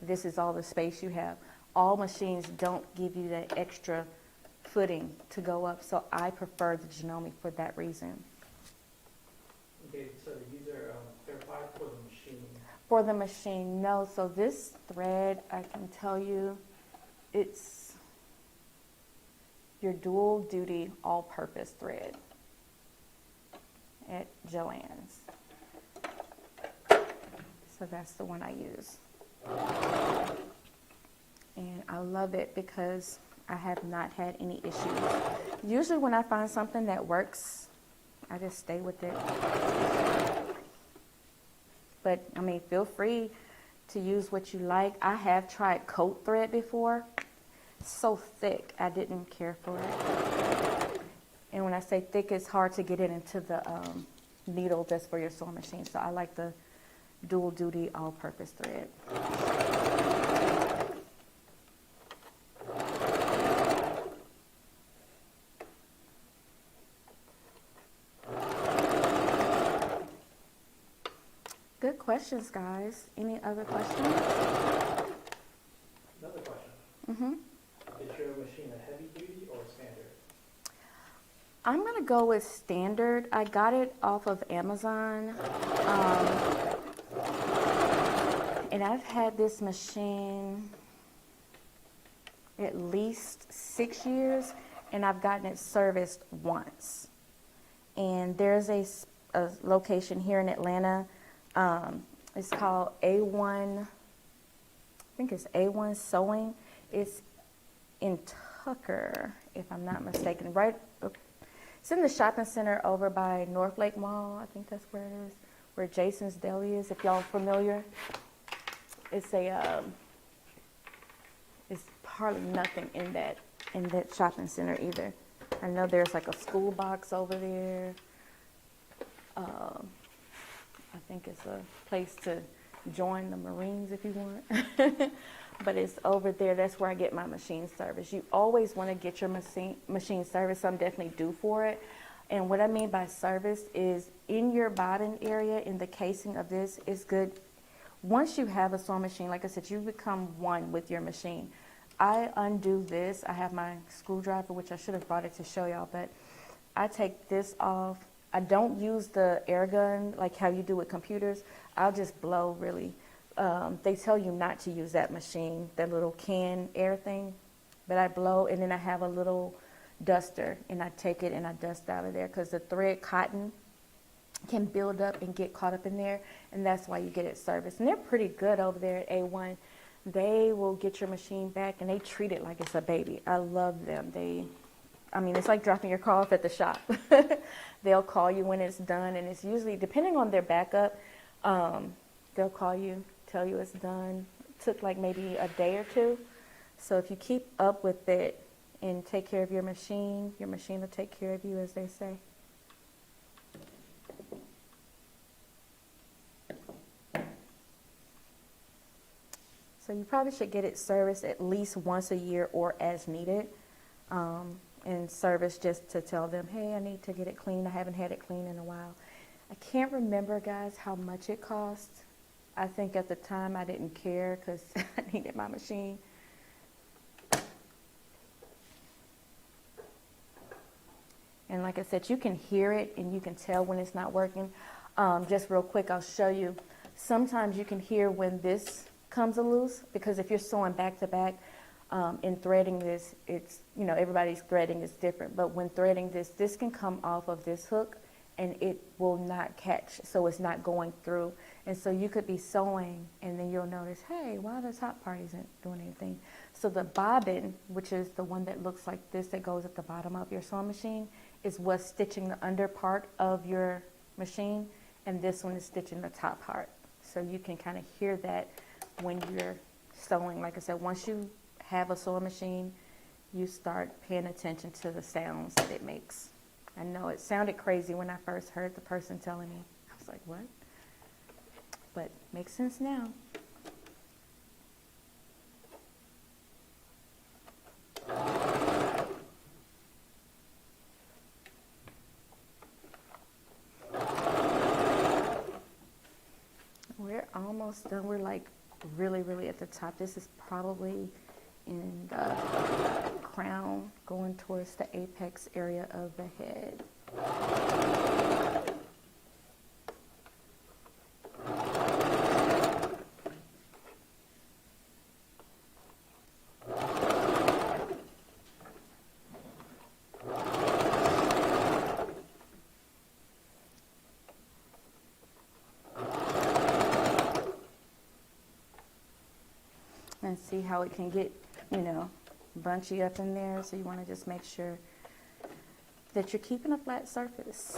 this is all the space you have. All machines don't give you that extra footing to go up, so I prefer the Janome for that reason. Okay, so these are clarified for the machine. For the machine, no. So this thread, I can tell you, it's your dual duty all-purpose thread at Joann's. So that's the one I use. And I love it because I have not had any issues. Usually when I find something that works, I just stay with it. But, I mean, feel free to use what you like. I have tried coat thread before. It's so thick, I didn't care for it. And when I say thick, it's hard to get it into the needle that's for your sewing machine. So I like the dual duty all-purpose thread. Good questions, guys. Any other questions? Another question. Mm-hmm. Is your machine a heavy duty or standard? I'm going to go with standard. I got it off of Amazon. And I've had this machine at least 6 years, and I've gotten it serviced once. And there's a location here in Atlanta. It's called A1, I think it's A1 Sewing. It's in Tucker, if I'm not mistaken. It's in the shopping center over by North Lake Mall. I think that's where it is, where Jason's Deli is, if y'all are familiar. It's it's hardly nothing in that shopping center either. I know there's like a school box over there. I think it's a place to join the Marines if you want. But it's over there. That's where I get my machine service. You always want to get your machine service. I'm definitely due for it. And what I mean by service is in your bobbin area, in the casing of this, is good. Once you have a sewing machine, like I said, you become one with your machine. I undo this. I have my screwdriver, which I should have brought it to show y'all, but I take this off. I don't use the air gun like how you do with computers. I'll just blow really. They tell you not to use that machine, that little can air thing, but I blow, and then I have a little duster, and I take it and I dust out of there because the thread cotton can build up and get caught up in there, and that's why you get it serviced. And they're pretty good over there at A1. They will get your machine back, and they treat it like it's a baby. I love them. I mean, it's like dropping your car off at the shop. They'll call you when it's done, and it's usually, depending on their backup, they'll call you, tell you it's done. It took like maybe a day or two. So if you keep up with it and take care of your machine will take care of you, as they say. So you probably should get it serviced at least once a year or as needed. And service just to tell them, hey, I need to get it clean. I haven't had it clean in a while. I can't remember, guys, how much it cost. I think at the time I didn't care because I needed my machine. And like I said, you can hear it and you can tell when it's not working. Just real quick, I'll show you. sometimes you can hear when this comes loose, because if you're sewing back to back, in threading this, it's, you know, everybody's threading is different, but when threading this can come off of this hook and it will not catch, so it's not going through. And so you could be sewing and then you'll notice, hey, why the top part isn't doing anything? So the bobbin, which is the one that looks like this that goes at the bottom of your sewing machine, is what's stitching the under part of your machine, and this one is stitching the top part. So you can kind of hear that when you're sewing. Like I said, once you have a sewing machine, you start paying attention to the sounds that it makes. I know it sounded crazy when I first heard the person telling me. I was like, what? But makes sense now. We're almost done. We're like really at the top. This is probably in the crown going towards the apex area of the head. And see how it can get, you know, bunchy up in there. So you want to just make sure that you're keeping a flat surface.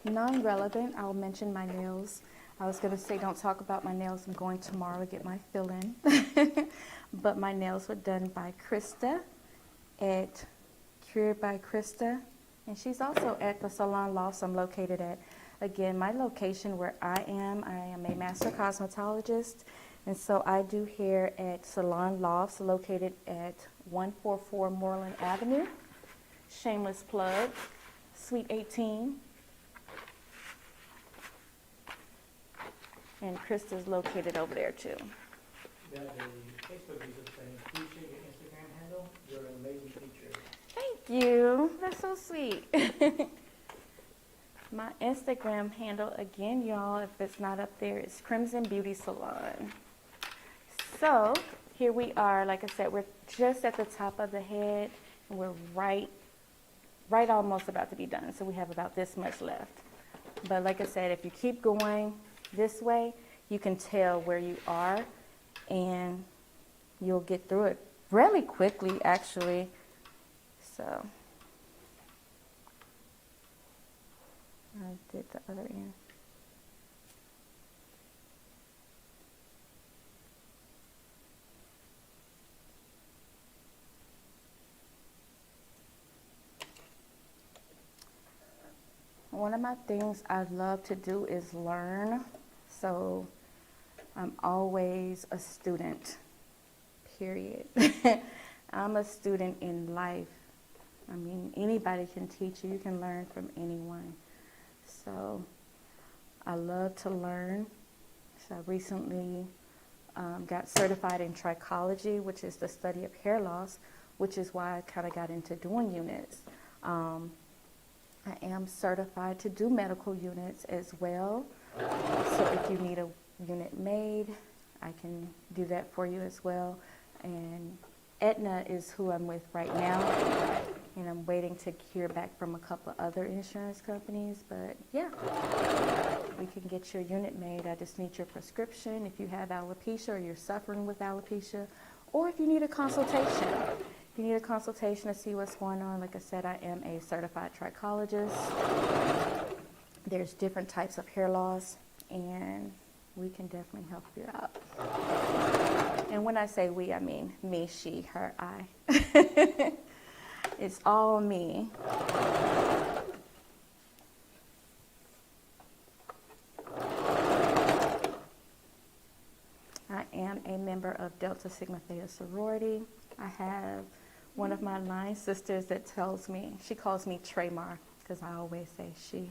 Non-relevant, I'll mention my nails. I was going to say don't talk about my nails. I'm going tomorrow to get my fill-in. But my nails were done by Krista at Cured by Krista. And she's also at the Salon Lofts I'm located at. Again, my location where I am a master cosmetologist. And so I do hair at Salon Lofts located at 144 Moreland Avenue. Shameless plug, Suite 18. And Krista's located over there too. Yeah, the Facebook user saying, please share your Instagram handle. You're an amazing teacher. Thank you. That's so sweet. My Instagram handle, again, y'all, if it's not up there, is Crimson Beauty Salon. So here we are. Like I said, we're just at the top of the head, and we're right almost about to be done. So we have about this much left. But like I said, if you keep going this way, you can tell where you are and you'll get through it really quickly, actually. So I did the other end. One of my things I love to do is learn. So I'm always a student, period. I'm a student in life. I mean, anybody can teach you. You can learn from anyone. So I love to learn. So I recently got certified in trichology, which is the study of hair loss, which is why I kind of got into doing units. I am certified to do medical units as well. So if you need a unit made, I can do that for you as well. And Aetna is who I'm with right now. And I'm waiting to hear back from a couple other insurance companies. But yeah, we can get your unit made. I just need your prescription if you have alopecia or you're suffering with alopecia, or if you need a consultation. If you need a consultation to see what's going on, like I said, I am a certified trichologist. There's different types of hair loss, and we can definitely help you out. And when I say we, I mean me, she, her, I. It's all me. I am a member of Delta Sigma Theta sorority. I have one of my line sisters that tells me, she calls me Traymar, because I always say she.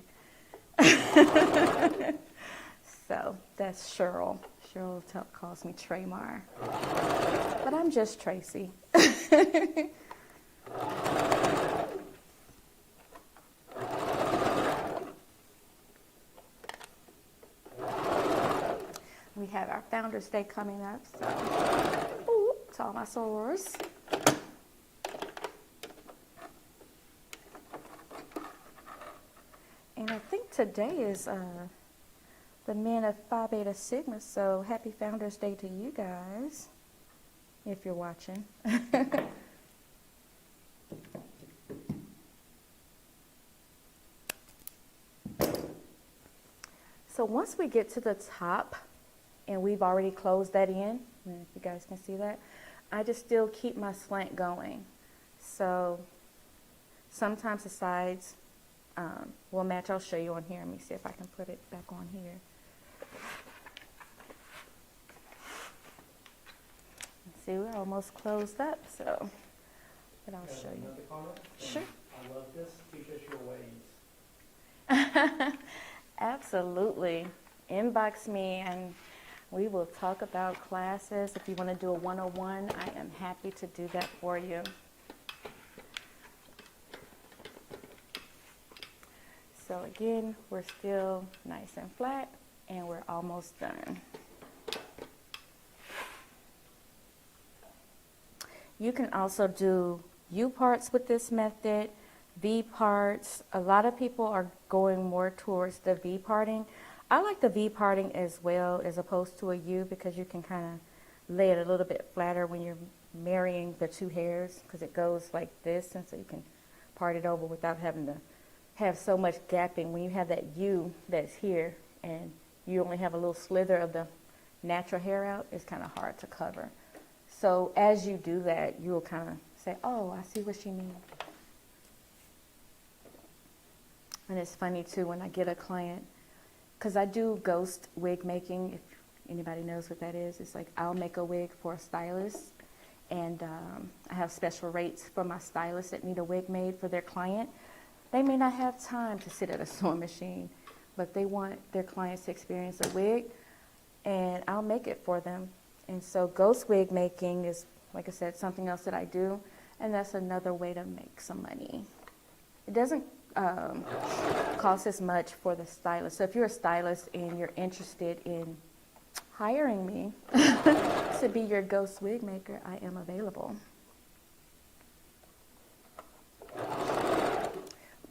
So that's Cheryl. Cheryl calls me Traymar. But I'm just Traci. We have our Founders Day coming up, so ooh, to all my sorors. And I think today is the men of Phi Beta Sigma, so happy Founders Day to you guys, if you're watching. So once we get to the top, and we've already closed that in, if you guys can see that, I just still keep my slant going. So sometimes the sides will match. I'll show you on here. Let me see if I can put it back on here. See, we're almost closed up, so, but I'll show you. Another comment? Sure. I love this. Teach us your ways. Absolutely. Inbox me and we will talk about classes. If you want to do a 101, I am happy to do that for you. So again, we're still nice and flat and we're almost done. You can also do U parts with this method, V parts. A lot of people are going more towards the V parting. I like the V parting as well as opposed to a U because you can kind of lay it a little bit flatter when you're marrying the two hairs because it goes like this, and so you can part it over without having to have so much gapping. When you have that U that's here and you only have a little slither of the natural hair out, it's kind of hard to cover. So as you do that, you'll kind of say, oh, I see what she means. And it's funny too when I get a client, because I do ghost wig making, if anybody knows what that is. It's like I'll make a wig for a stylist, and I have special rates for my stylists that need a wig made for their client. They may not have time to sit at a sewing machine, but they want their clients to experience a wig, and I'll make it for them. And so ghost wig making is, like I said, something else that I do, and that's another way to make some money. It doesn't cost as much for the stylist. So if you're a stylist and you're interested in hiring me to be your ghost wig maker, I am available.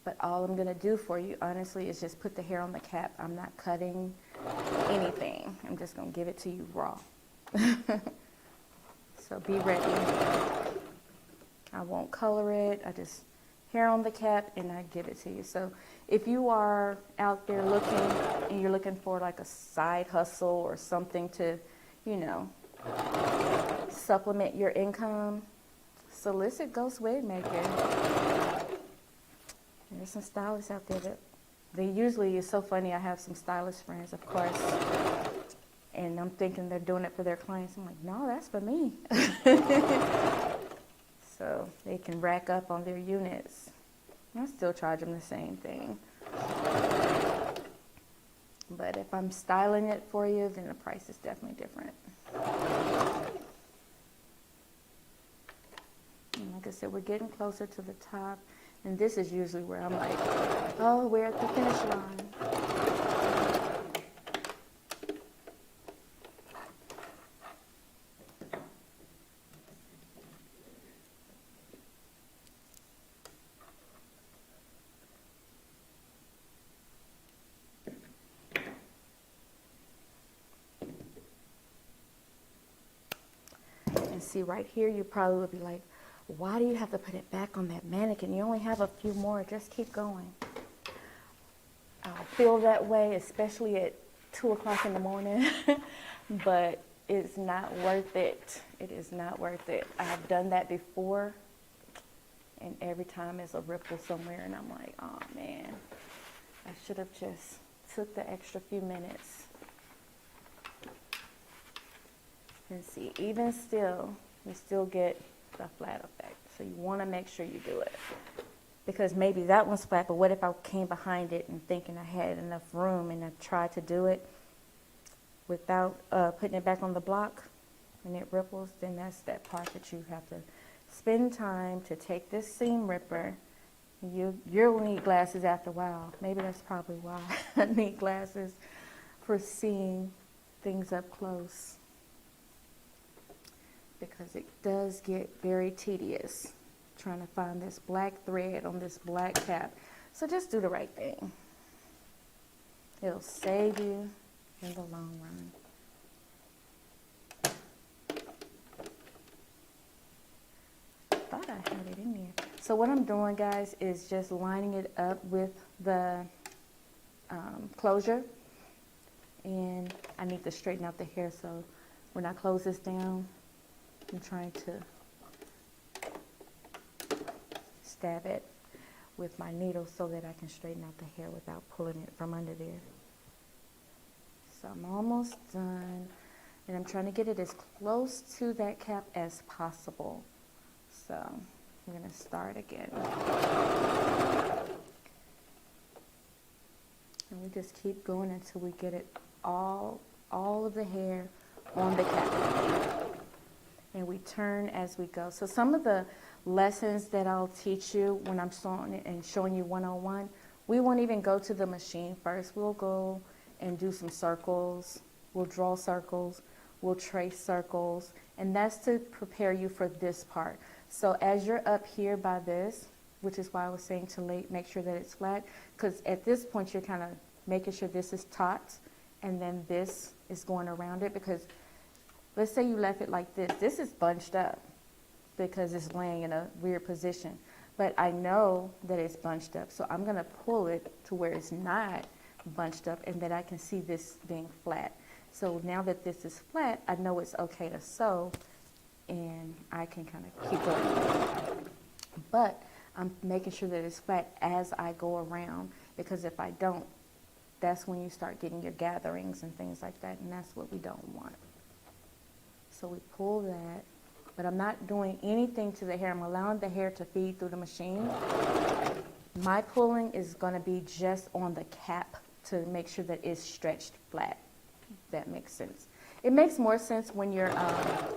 But all I'm going to do for you, honestly, is just put the hair on the cap. I'm not cutting anything. I'm just going to give it to you raw. So be ready. I won't color it. I just hair on the cap and I give it to you. So if you are out there looking and you're looking for like a side hustle or something to, you know, supplement your income, solicit ghost wig maker. There's some stylists out there that they usually, it's so funny, I have some stylist friends, of course, and I'm thinking they're doing it for their clients. I'm like, no, that's for me. So they can rack up on their units. I still charge them the same thing. But if I'm styling it for you, then the price is definitely different. And like I said, we're getting closer to the top. And this is usually where I'm like, oh, we're at the finish line. And see right here, you probably would be like, why do you have to put it back on that mannequin? You only have a few more. Just keep going. I feel that way, especially at 2 o'clock in the morning, but it's not worth it. It is not worth it. I have done that before, and every time there's a ripple somewhere, and I'm like, oh man, I should have just took the extra few minutes. And see, even still, you still get the flat effect. So you want to make sure you do it. because maybe that one's flat, but what if I came behind it and thinking I had enough room and I tried to do it without putting it back on the block and it ripples, then that's that part that you have to spend time to take this seam ripper. You'll need glasses after a while. Maybe that's probably why I need glasses, for seeing things up close, because it does get very tedious trying to find this black thread on this black cap. So just do the right thing. It'll save you in the long run. Thought I had it in there. So what I'm doing, guys, is just lining it up with the closure. And I need to straighten out the hair, so when I close this down, I'm trying to stab it with my needle so that I can straighten out the hair without pulling it from under there. So I'm almost done, and I'm trying to get it as close to that cap as possible. So I'm going to start again. And we just keep going until we get it all of the hair on the cap. And we turn as we go. So some of the lessons that I'll teach you when I'm showing you one-on-one, we won't even go to the machine first. We'll go and do some circles. We'll draw circles. We'll trace circles. And that's to prepare you for this part. So as you're up here by this, which is why I was saying to make sure that it's flat, because at this point you're kind of making sure this is taut and then this is going around it, because let's say you left it like this. This is bunched up because it's laying in a weird position. But I know that it's bunched up, so I'm going to pull it to where it's not bunched up and that I can see this being flat. So now that this is flat, I know it's okay to sew, and I can kind of keep going. But I'm making sure that it's flat as I go around, because if I don't, that's when you start getting your gatherings and things like that, and that's what we don't want. So we pull that, but I'm not doing anything to the hair. I'm allowing the hair to feed through the machine. My pulling is going to be just on the cap to make sure that it's stretched flat. If that makes sense. It makes more sense when you're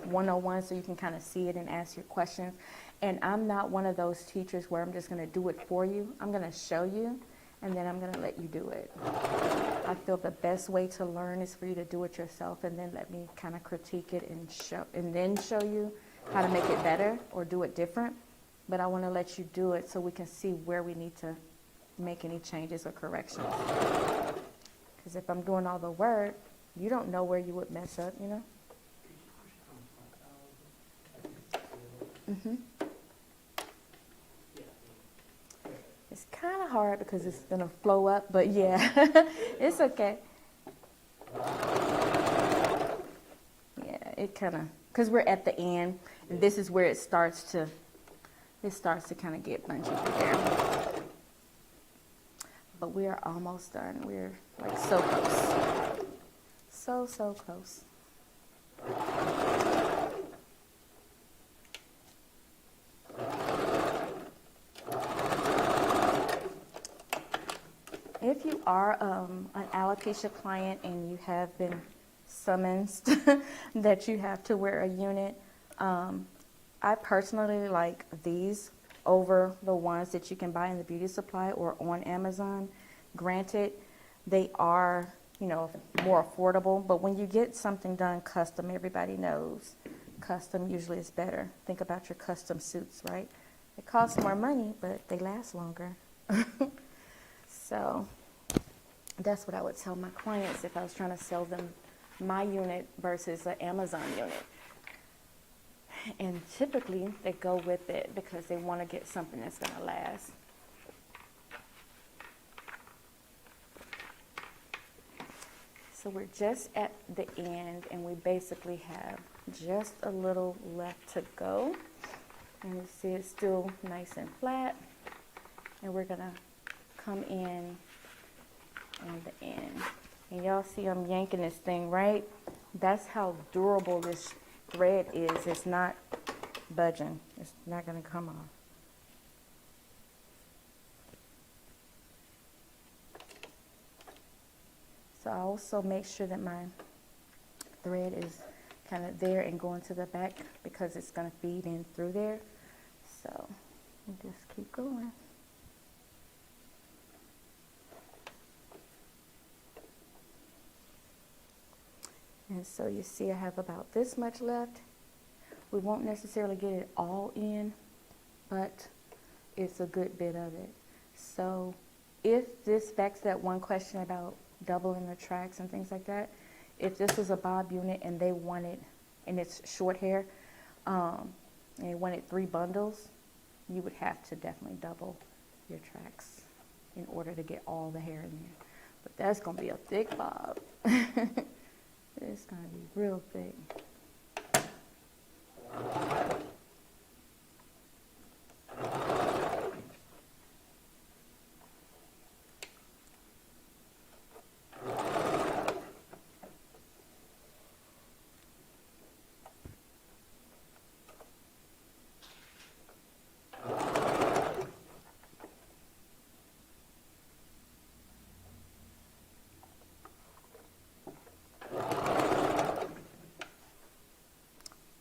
one-on-one, so you can kind of see it and ask your questions. And I'm not one of those teachers where I'm just going to do it for you. I'm going to show you, and then I'm going to let you do it. I feel the best way to learn is for you to do it yourself, and then let me kind of critique it and then show you how to make it better or do it different. But I want to let you do it so we can see where we need to make any changes or corrections. Because if I'm doing all the work, you don't know where you would mess up, you know? Mm-hmm. It's kind of hard because it's going to flow up, but yeah, it's okay. Yeah, it kind of, because we're at the end, and this is where it starts to kind of get bunchy there. But we are almost done. We're like so close. So close. If you are an alopecia client and you have been summoned that you have to wear a unit, I personally like these over the ones that you can buy in the beauty supply or on Amazon. Granted, they are, you know, more affordable, but when you get something done custom, everybody knows custom usually is better. Think about your custom suits, right? It costs more money, but they last longer. So that's what I would tell my clients if I was trying to sell them my unit versus an Amazon unit. And typically they go with it because they want to get something that's going to last. So we're just at the end, and we basically have just a little left to go. And you see it's still nice and flat. And we're going to come in on the end. And y'all see I'm yanking this thing, right? That's how durable this thread is. It's not budging. It's not going to come off. I also make sure that my thread is kind of there and going to the back because it's going to feed in through there. So we just keep going. And so you see I have about this much left. We won't necessarily get it all in, but it's a good bit of it. So if this backs that one question about doubling the tracks and things like that, if this was a bob unit and they wanted, and it's short hair, and they wanted 3 bundles, you would have to definitely double your tracks in order to get all the hair in there. But that's going to be a thick bob. It's going to be real thick.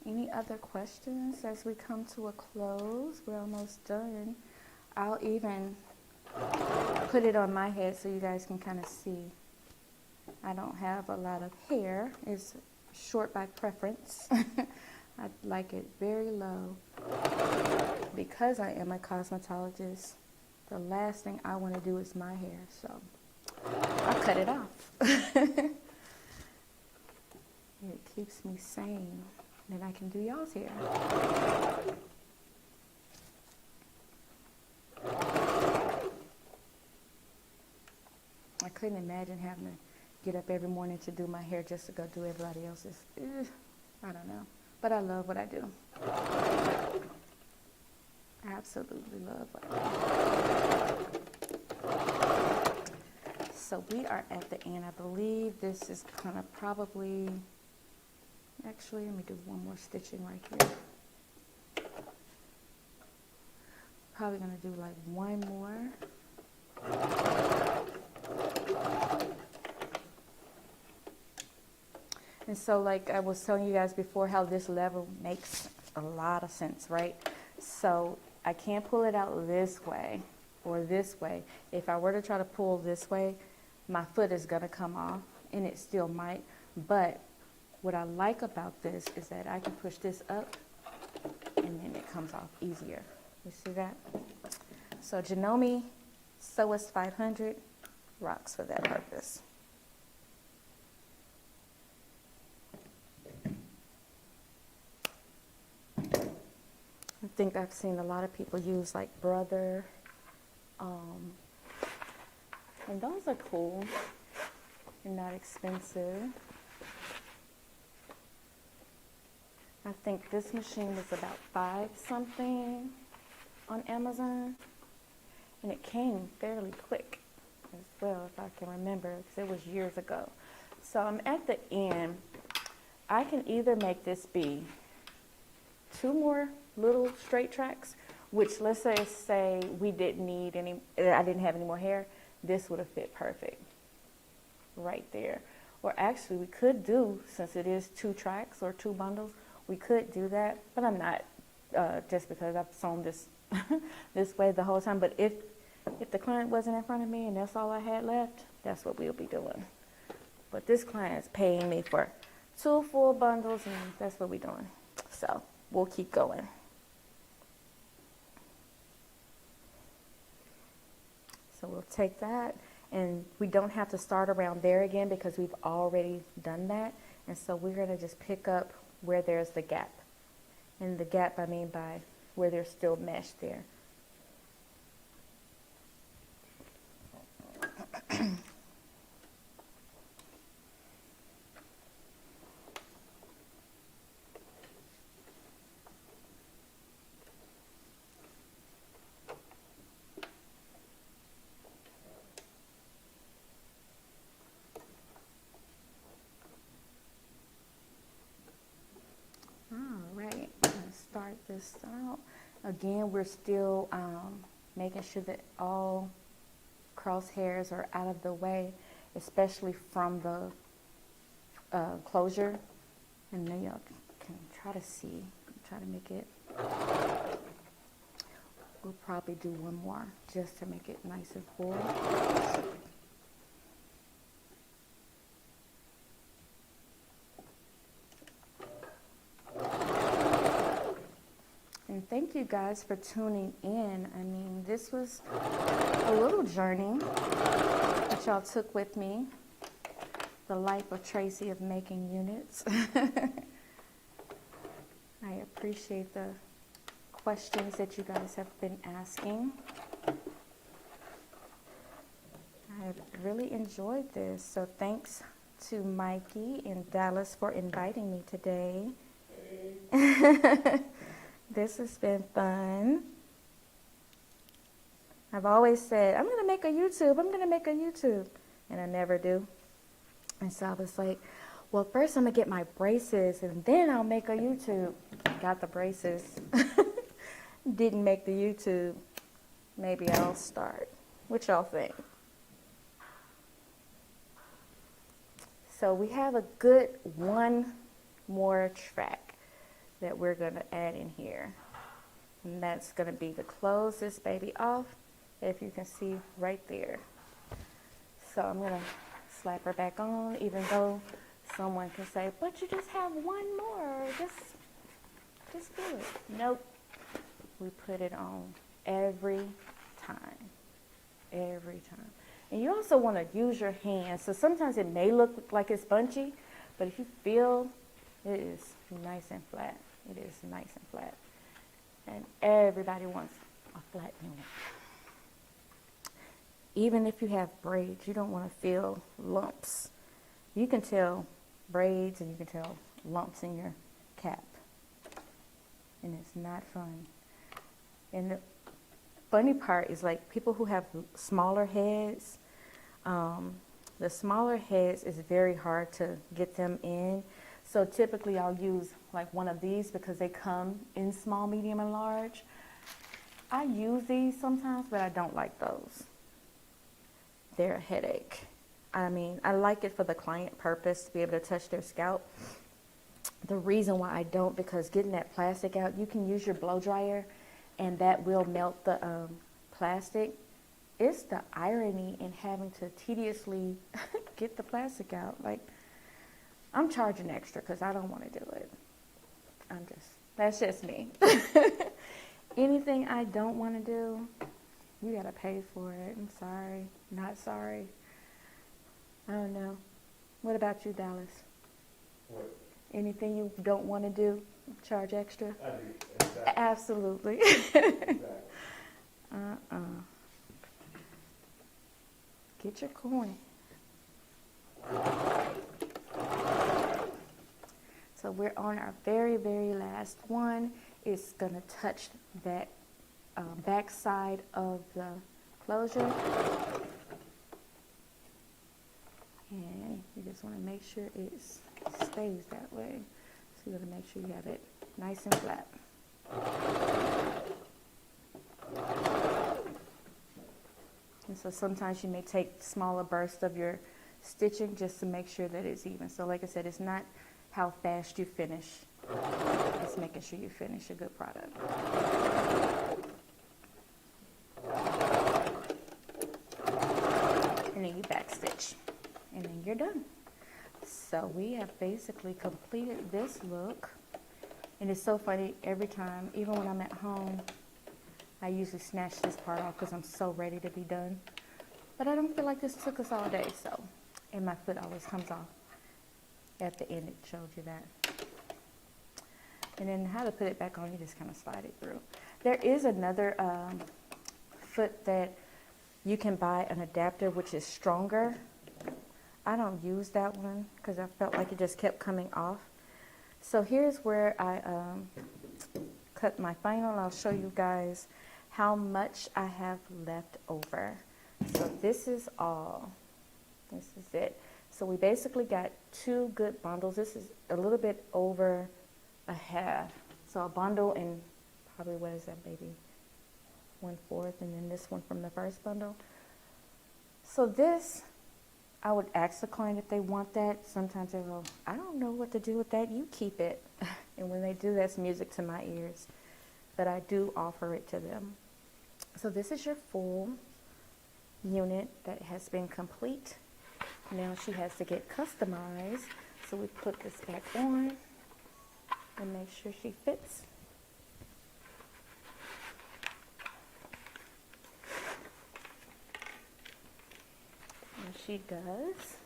Any other questions as we come to a close? We're almost done. I'll even put it on my head so you guys can kind of see. I don't have a lot of hair. It's short by preference. I like it very low. Because I am a cosmetologist, the last thing I want to do is my hair, so I'll cut it off. It keeps me sane. Then I can do y'all's hair. I couldn't imagine having to get up every morning to do my hair just to go do everybody else's. I don't know. But I love what I do. I absolutely love what I do. So we are at the end. I believe this is kind of probably... Actually, let me do one more stitching right here. Probably going to do like one more. And so like I was telling you guys before how this lever makes a lot of sense, right? So I can't pull it out this way or this way. If I were to try to pull this way, my foot is going to come off, and it still might, but what I like about this is that I can push this up and then it comes off easier. You see that? So Janome Sewist 500 rocks for that purpose. I think I've seen a lot of people use like Brother, and those are cool and not expensive. I think this machine was about $5 something on Amazon, and it came fairly quick as well, if I can remember, because it was years ago. So I'm at the end. I can either make this be 2 more little straight tracks, which let's say we didn't need any, I didn't have any more hair, this would have fit perfect right there. Or actually we could do, since it is 2 tracks or 2 bundles, we could do that, but I'm not, just because I've sewn this this way the whole time. But if the client wasn't in front of me and that's all I had left, that's what we'll be doing. But this client is paying me for 2 full bundles, and that's what we're doing. So we'll keep going. So we'll take that, and we don't have to start around there again because we've already done that. And so we're going to just pick up where there's the gap. And the gap I mean by where there's still mesh there. Start this out. Again, we're still making sure that all crosshairs are out of the way. especially from the closure. And then y'all can try to see, try to make it. We'll probably do one more just to make it nice and full. And thank you guys for tuning in. I mean, this was a little journey that y'all took with me. The life of Traci of making units. I appreciate the questions that you guys have been asking. I really enjoyed this. So thanks to Mikey in Dallas for inviting me today. This has been fun. I've always said, I'm going to make a YouTube. I'm going to make a YouTube. And I never do. And so I was like, well, first I'm going to get my braces and then I'll make a YouTube. Got the braces. Didn't make the YouTube. Maybe I'll start. What y'all think? So we have a good one more track that we're going to add in here. And that's going to be to close this baby off, if you can see right there. So I'm going to slap her back on, even though someone can say, but you just have one more. Just do it. Nope. We put it on every time. Every time. And you also want to use your hands. So sometimes it may look like it's bunchy, but if you feel it is nice and flat. It is nice and flat. And everybody wants a flat unit. Even if you have braids, you don't want to feel lumps. You can tell braids and you can tell lumps in your cap. And it's not fun. And the funny part is like people who have smaller heads, the smaller heads is very hard to get them in. So typically I'll use like one of these because they come in small, medium, and large. I use these sometimes, but I don't like those. They're a headache. I mean, I like it for the client purpose to be able to touch their scalp. The reason why I don't, because getting that plastic out, you can use your blow dryer and that will melt the plastic. It's the irony in having to tediously get the plastic out. Like, I'm charging extra because I don't want to do it. That's just me. Anything I don't want to do, you got to pay for it. I'm sorry. Not sorry. I don't know. What about you, Dallas? What? Anything you don't want to do, charge extra? I do. Exactly. Absolutely. Exactly. Get your coin. So we're on our very, very last one. It's going to touch that back side of the closure. And you just want to make sure it stays that way. So you want to make sure you have it nice and flat. And so sometimes you may take smaller bursts of your stitching just to make sure that it's even. So like I said, it's not how fast you finish. It's making sure you finish a good product. And then you back stitch. And then you're done. So we have basically completed this look. And it's so funny, every time, even when I'm at home, I usually snatch this part off because I'm so ready to be done. But I don't feel like this took us all day, so. And my foot always comes off. At the end, it showed you that. And then how to put it back on, you just kind of slide it through. There is another foot that you can buy an adapter, which is stronger. I don't use that one because I felt like it just kept coming off. So here's where I cut my final. I'll show you guys how much I have left over. So this is all. This is it. So we basically got 2 good bundles. This is a little bit over a half. So a bundle and probably, what is that, baby? 1/4, and then this one from the first bundle. So this I would ask the client if they want that. Sometimes they go, I don't know what to do with that. You keep it. And when they do, that's music to my ears. But I do offer it to them. So this is your full unit that has been complete. Now she has to get customized. So we put this back on and make sure she fits. And she does.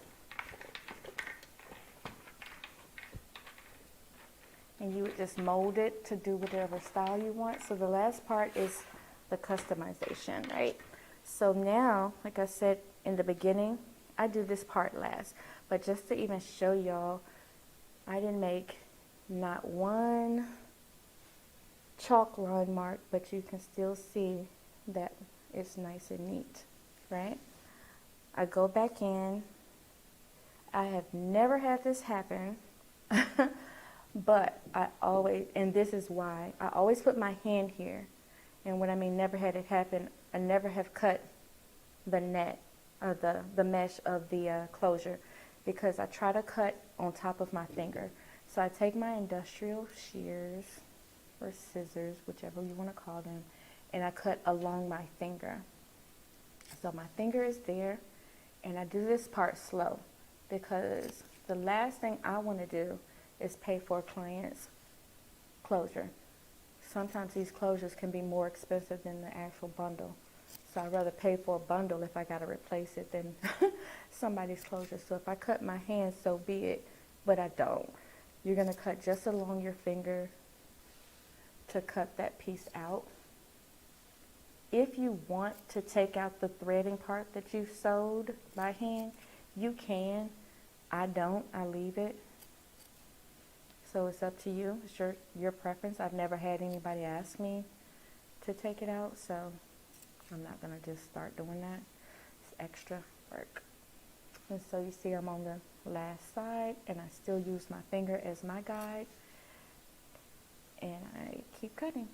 And you would just mold it to do whatever style you want. So the last part is the customization, right? So now, like I said in the beginning, I do this part last. But just to even show y'all, I didn't make not one chalk line mark, but you can still see that it's nice and neat, right? I go back in. I have never had this happen, but I always, and this is why, I always put my hand here. And when I mean never had it happen, I never have cut the net or the mesh of the closure, because I try to cut on top of my finger. So I take my industrial shears or scissors, whichever you want to call them, and I cut along my finger. So my finger is there, and I do this part slow, because the last thing I want to do is pay for a client's closure. Sometimes these closures can be more expensive than the actual bundle. So I'd rather pay for a bundle if I got to replace it than somebody's closure. So if I cut my hand, so be it, but I don't. You're going to cut just along your finger to cut that piece out. If you want to take out the threading part that you sewed by hand, you can. I don't. I leave it. So it's up to you. It's your preference. I've never had anybody ask me to take it out, so I'm not going to just start doing that. It's extra work. And so you see I'm on the last side, and I still use my finger as my guide, and I keep cutting.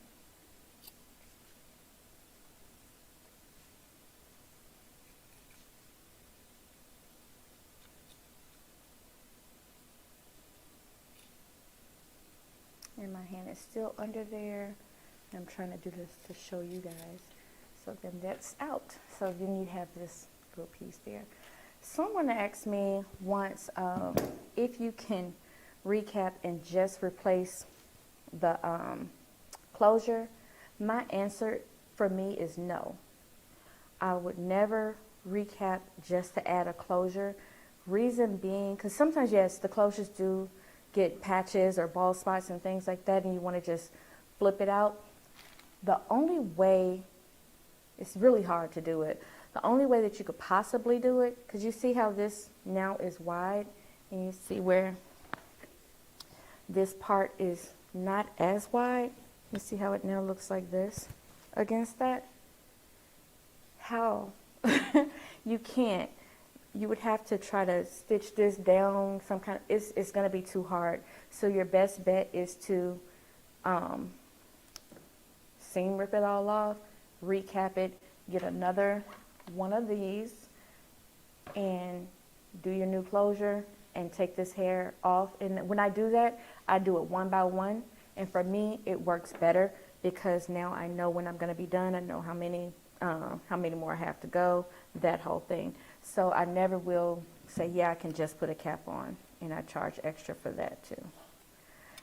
And my hand is still under there. I'm trying to do this to show you guys. So then that's out. So then you have this little piece there. Someone asked me once if you can recap and just replace the closure. My answer for me is no. I would never recap just to add a closure. Reason being, because sometimes, yes, the closures do get patches or bald spots and things like that, and you want to just flip it out. The only way, it's really hard to do it. The only way that you could possibly do it, because you see how this now is wide, and you see where this part is not as wide. You see how it now looks like this against that? How? You can't. You would have to try to stitch this down some kind of, it's going to be too hard. So your best bet is to seam rip it all off, recap it, get another one of these, and do your new closure and take this hair off. And when I do that, I do it one by one. And for me, it works better because now I know when I'm going to be done. I know how many more I have to go, that whole thing. So I never will say, yeah, I can just put a cap on, and I charge extra for that too.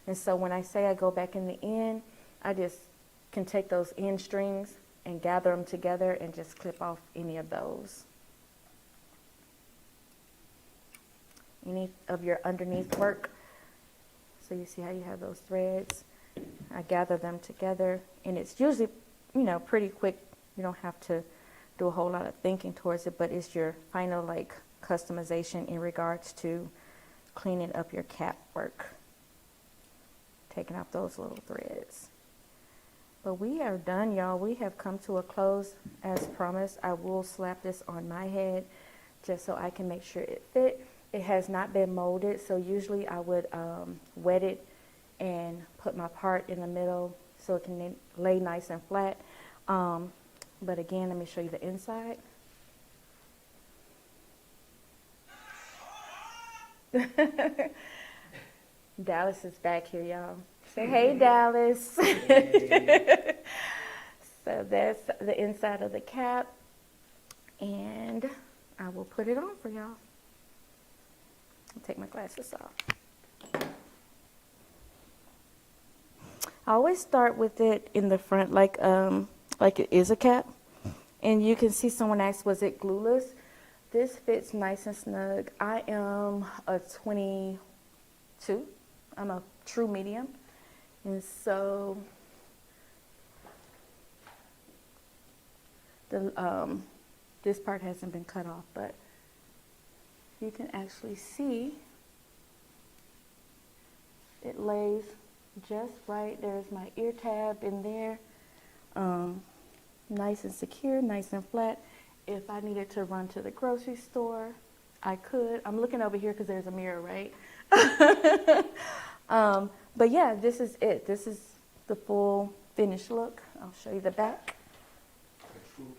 And so when I say I go back in the end, I just can take those end strings and gather them together and just clip off any of those. Any of your underneath work. So you see how you have those threads. I gather them together, and it's usually, pretty quick. You don't have to do a whole lot of thinking towards it, but it's your final customization in regards to cleaning up your cap work, taking out those little threads. But we are done, y'all. We have come to a close as promised. I will slap this on my head just so I can make sure it fit. It has not been molded, so usually I would wet it and put my part in the middle so it can lay nice and flat. But again, let me show you the inside. Dallas is back here, y'all. Say hey, Dallas. So that's the inside of the cap, and I will put it on for y'all. I'll take my glasses off. I always start with it in the front like it is a cap. And you can see someone asked, was it glueless? This fits nice and snug. I am a 22. I'm a true medium. And so this part hasn't been cut off, but you can actually see it lays just right. There's my ear tab in there. Nice and secure, nice and flat. If I needed to run to the grocery store, I could. I'm looking over here because there's a mirror, right? But yeah, this is it. This is the full finished look. I'll show you the back. A true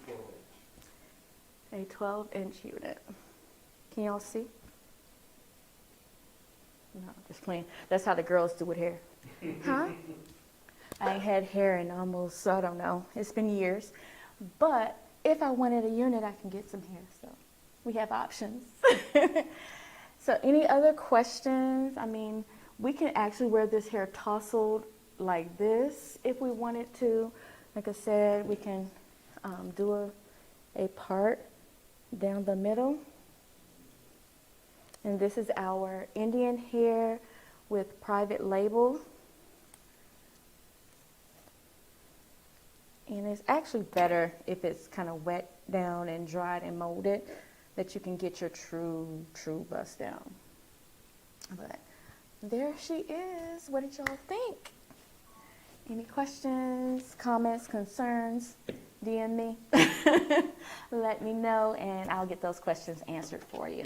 12-inch. A 12-inch unit. Can y'all see? No, just playing. That's how the girls do with hair. Huh? I ain't had hair in almost, I don't know, it's been years. But if I wanted a unit, I can get some hair, so we have options. So any other questions? I mean, we can actually wear this hair tousled like this if we wanted to. Like I said, we can do a part down the middle. And this is our Indian hair with private label. And it's actually better if it's kind of wet down and dried and molded, that you can get your true bust down. But there she is. What did y'all think? Any questions, comments, concerns? DM me. Let me know, and I'll get those questions answered for you.